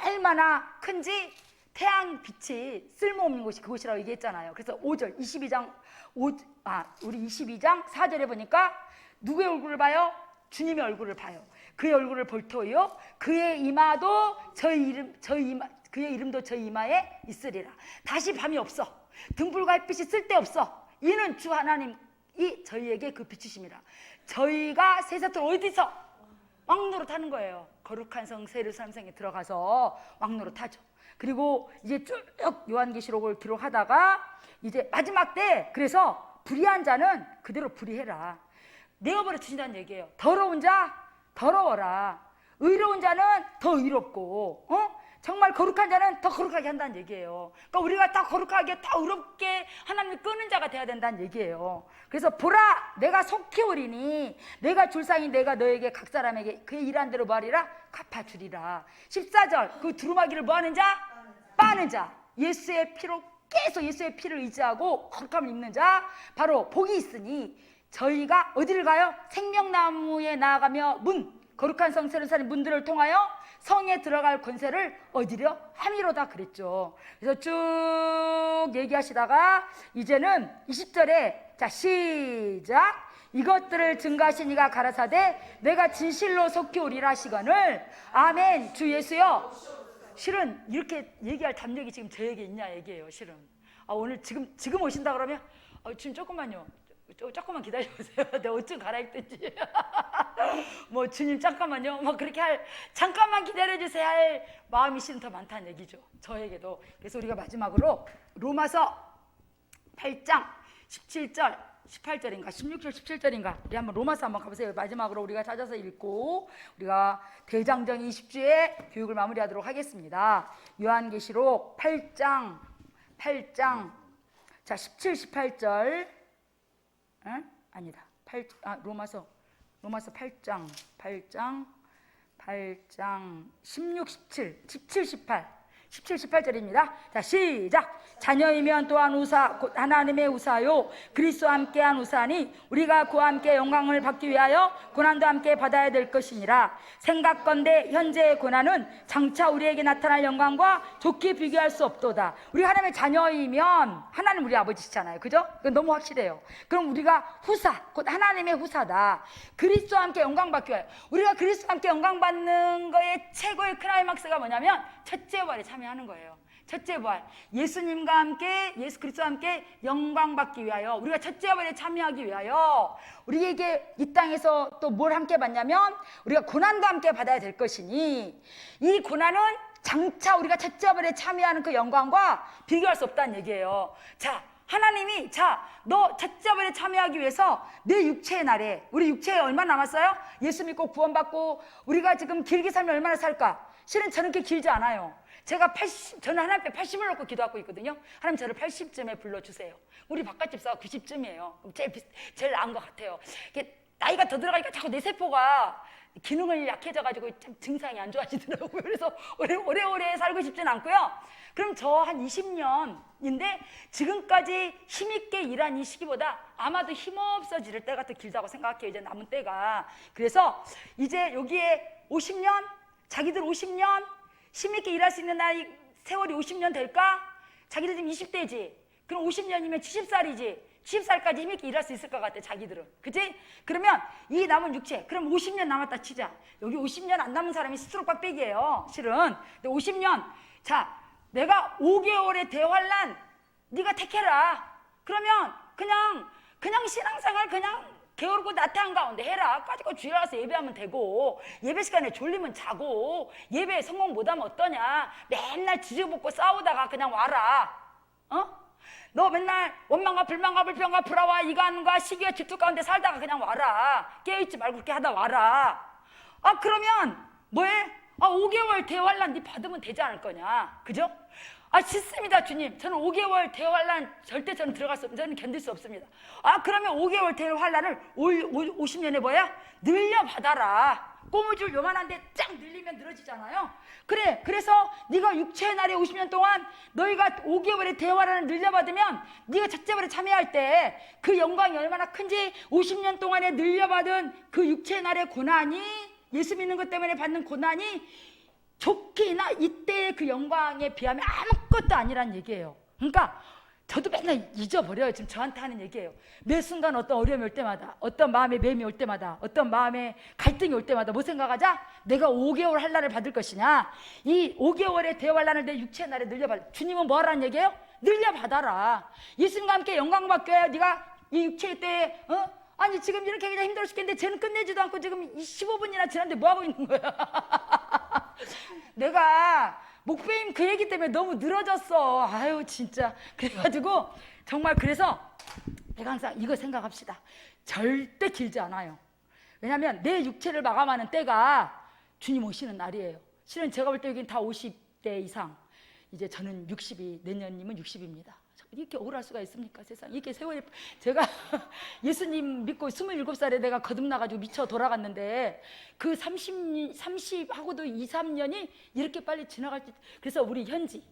얼마나 큰지 태양 빛이 쓸모없는 곳이 그곳이라고 얘기했잖아요. 그래서 5절 22장 우리 22장 4절에 보니까 누구의 얼굴을 봐요? 주님의 얼굴을 봐요. 그의 얼굴을 볼 터이요 그의 이마도 그의 이름도 저희 이마에 있으리라. 다시 밤이 없어. 등불과 햇빛이 쓸데없어. 이는 주 하나님이 저희에게 그 빛이심이라. 저희가 세상들 어디서 왕노릇 하는 거예요. 거룩한 성 예루살렘에 들어가서 왕노릇 하죠. 그리고 이제 쭉 요한계시록을 기록하다가 이제 마지막 때 그래서 불의한 자는 그대로 불의해라. 내어버려 주신다는 얘기예요. 더러운 자 더러워라. 의로운 자는 더 의롭고 정말 거룩한 자는 더 거룩하게 한다는 얘기예요. 그러니까 우리가 다 거룩하게 다 의롭게 하나님을 끄는 자가 돼야 된다는 얘기예요. 그래서 보라 내가 속히 오리니 내가 줄상이 내가 너에게 각 사람에게 그의 일한 대로 뭐하리라? 갚아주리라. 14절 그 두루마기를 뭐하는 자? 빠는 자. 예수의 피로 계속 예수의 피를 의지하고 거룩함을 입는 자 바로 복이 있으니 저희가 어디를 가요? 생명나무에 나아가며 거룩한 성 예루살렘 문들을 통하여 성에 들어갈 권세를 얻으려 함이로다 그랬죠. 그래서 쭉 얘기하시다가 이제는 20절에 자 시작 이것들을 증거하시니가 가라사대 내가 진실로 속히 오리라 하시거늘. 아멘. 주 예수여. 실은 이렇게 얘기할 담력이 지금 저에게 있냐 얘기예요. 실은 오늘 지금 오신다 그러면 주님 조금만요. 조금만 기다려보세요. 내가 옷 좀 갈아입든지 뭐 주님 잠깐만요. 뭐 그렇게 잠깐만 기다려주세요 할 마음이 실은 더 많다는 얘기죠. 저에게도. 그래서 우리가 마지막으로 로마서 8장 17절 18절인가 16절 17절인가 우리 한번 로마서 한번 가보세요. 마지막으로 우리가 찾아서 읽고 우리가 대장정 20주의 교육을 마무리하도록 하겠습니다. 요한계시록 8장 자 17, 18절 아니다. 로마서 8장 16, 17, 18 18절입니다. 자, 시작. 자녀이면 또한 우사 곧 하나님의 우사요 그리스도와 함께한 우사니 우리가 그와 함께 영광을 받기 위하여 고난도 함께 받아야 될 것이니라. 생각건대 현재의 고난은 장차 우리에게 나타날 영광과 좋게 비교할 수 없도다. 우리 하나님의 자녀이면 하나님 우리 아버지시잖아요. 그죠? 그건 너무 확실해요. 그럼 우리가 후사 곧 하나님의 후사다. 그리스도와 함께 영광 받기 위하여. 우리가 그리스도와 함께 영광 받는 거의 최고의 클라이막스가 뭐냐면 첫째 부활에 참여하는 거예요. 첫째 부활, 예수님과 함께, 예수 그리스도와 함께 영광 받기 위하여, 우리가 첫째 부활에 참여하기 위하여 우리에게 이 땅에서 또 뭘 함께 받냐면 우리가 고난도 함께 받아야 될 것이니, 이 고난은 장차 우리가 첫째 부활에 참여하는 그 영광과 비교할 수 없다는 얘기예요. 자, 하나님이 너 첫째 부활에 참여하기 위해서 내 육체의 날에, 우리 육체에 얼마 남았어요? 예수 믿고 구원받고 우리가 지금 길게 살면 얼마나 살까? 실은 저는 그렇게 길지 않아요. 저는 하나님 앞에 80을 놓고 기도하고 있거든요. 하나님 저를 80쯤에 불러주세요. 우리 바깥집사가 90쯤이에요. 제일 나은 것 같아요. 나이가 더 들어가니까 자꾸 내 세포가 기능을 약해져가지고 좀 증상이 안 좋아지더라고요. 그래서 오래오래 살고 싶진 않고요. 그럼 저 한 20년인데 지금까지 힘있게 일한 이 시기보다 아마도 힘없어질 때가 더 길다고 생각해요. 이제 남은 때가. 그래서 이제 여기에 50년, 자기들 50년 힘있게 일할 수 있는 나이 세월이 50년 될까? 자기들 지금 20대지. 그럼 50년이면 70살이지. 70살까지 힘있게 일할 수 있을 것 같아, 자기들은. 그치? 그러면 이 남은 육체, 그럼 50년 남았다 치자. 여기 50년 안 남은 사람이 스스로 빡빼기예요, 실은. 근데 50년, 자, 내가 5개월의 대환란 네가 택해라. 그러면 그냥 신앙생활 그냥 게으르고 나태한 가운데 해라. 까짓거 주일 와서 예배하면 되고, 예배 시간에 졸리면 자고, 예배에 성공 못하면 어떠냐. 맨날 지지볶고 싸우다가 그냥 와라. 너 맨날 원망과 불만과 불평과 불화와 이간과 시기와 질투 가운데 살다가 그냥 와라. 깨어있지 말고 그렇게 하다 와라. 그러면 뭐해? 5개월 대환란 네 받으면 되지 않을 거냐. 그죠? 싫습니다, 주님. 저는 5개월 대환란 절대 저는 저는 견딜 수 없습니다. 그러면 5개월 대환란을 50년에 뭐야? 늘려받아라. 꼬무줄 요만한데 쫙 늘리면 늘어지잖아요. 그래서 네가 육체의 날에 50년 동안 너희가 5개월의 대환란을 늘려받으면 네가 첫째 부활에 참여할 때 그 영광이 얼마나 큰지, 50년 동안에 늘려받은 그 육체의 날의 고난이, 예수 믿는 것 때문에 받는 고난이 좋게나 이때의 그 영광에 비하면 아무것도 아니란 얘기예요. 그러니까 저도 맨날 잊어버려요. 지금 저한테 하는 얘기예요. 매 순간 어떤 어려움이 올 때마다, 어떤 마음의 매임이 올 때마다, 어떤 마음의 갈등이 올 때마다 뭐 생각하자? 내가 5개월 환난을 받을 것이냐, 이 5개월의 대환난을 내 육체의 날에 늘려받아. 주님은 뭐 하라는 얘기예요? 늘려받아라. 예수님과 함께 영광 받게 해야 네가 이 육체의 때에 아니 지금 이렇게 그냥 힘들어 죽겠는데 쟤는 끝내지도 않고 지금 15분이나 지났는데 뭐 하고 있는 거야? 내가 목베임 그 얘기 때문에 너무 늘어졌어. 아유 진짜. 그래가지고 정말 그래서 내가 항상 이거 생각합시다. 절대 길지 않아요. 왜냐하면 내 육체를 마감하는 때가 주님 오시는 날이에요. 실은 제가 볼 때 여기는 다 50대 이상. 이제 저는 60이, 내년이면 60입니다. 이렇게 억울할 수가 있습니까? 세상 이렇게 세월이, 제가 예수님 믿고 27살에 내가 거듭나가지고 미쳐 돌아갔는데 그 30하고도 2, 3년이 이렇게 빨리 지나갈지. 그래서 우리 현지,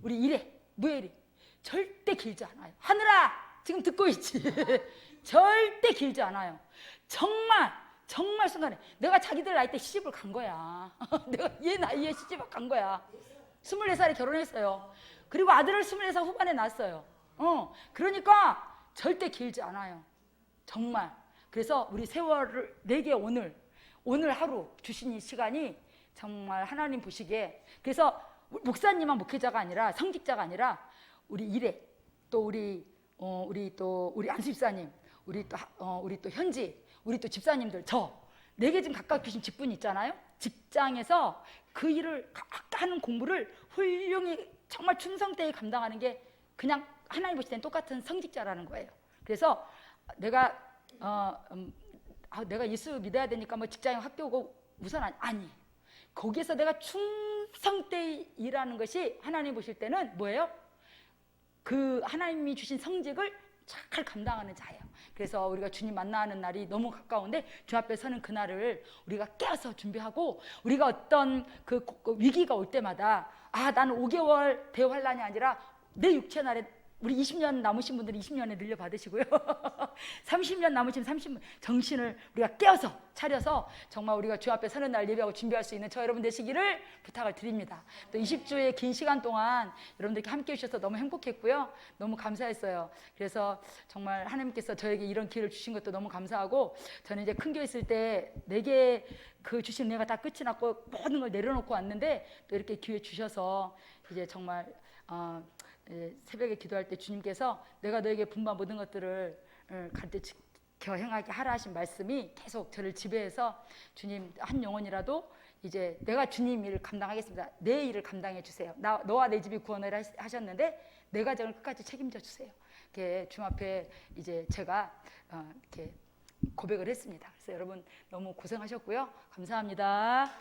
우리 일해, 무예리 절대 길지 않아요. 하늘아 지금 듣고 있지? 절대 길지 않아요. 정말 순간에 내가 자기들 나이 때 시집을 간 거야. 내가 얘 나이에 시집을 간 거야. 24살에 결혼했어요. 그리고 아들을 24살 후반에 낳았어요. 그러니까 절대 길지 않아요. 정말. 그래서 우리 세월을 내게 오늘 하루 주신 이 시간이 정말 하나님 보시기에, 그래서 목사님만 목회자가 아니라 성직자가 아니라 우리 일에 또 우리 안수 집사님, 우리 또 현지, 우리 또 집사님들, 내게 지금 각각 주신 직분 있잖아요. 직장에서 그 일을 하는 공부를 훌륭히 정말 충성되게 감당하는 게 그냥 하나님 보실 땐 똑같은 성직자라는 거예요. 그래서 내가 예수 믿어야 되니까 뭐 직장에 학교고 우선 아니. 거기에서 내가 충성되게 일하는 것이 하나님 보실 때는 뭐예요? 그 하나님이 주신 성직을 잘 감당하는 자예요. 그래서 우리가 주님 만나는 날이 너무 가까운데 주 앞에 서는 그날을 우리가 깨어서 준비하고, 우리가 어떤 그 위기가 올 때마다 나는 5개월 대환란이 아니라 내 육체 날에, 우리 20년 남으신 분들은 20년에 늘려 받으시고요. 30년 남으시면 30년 정신을 우리가 깨어서 차려서 정말 우리가 주 앞에 서는 날 예배하고 준비할 수 있는 저 여러분 되시기를 부탁을 드립니다. 또 20주의 긴 시간 동안 여러분들께 함께 해주셔서 너무 행복했고요. 너무 감사했어요. 그래서 정말 하나님께서 저에게 이런 기회를 주신 것도 너무 감사하고, 저는 이제 큰 교회 있을 때 내게 그 주신 은혜가 다 끝이 났고 모든 걸 내려놓고 왔는데, 또 이렇게 기회 주셔서 이제 정말 새벽에 기도할 때 주님께서 내가 너에게 분부한 모든 것들을 가르쳐 행하게 하라 하신 말씀이 계속 저를 지배해서, 주님 한 영혼이라도 이제 내가 주님 일을 감당하겠습니다. 내 일을 감당해 주세요. 너와 내 집이 구원을 하셨는데 내 가정을 끝까지 책임져 주세요. 이렇게 주님 앞에 이제 제가 이렇게 고백을 했습니다. 그래서 여러분 너무 고생하셨고요. 감사합니다.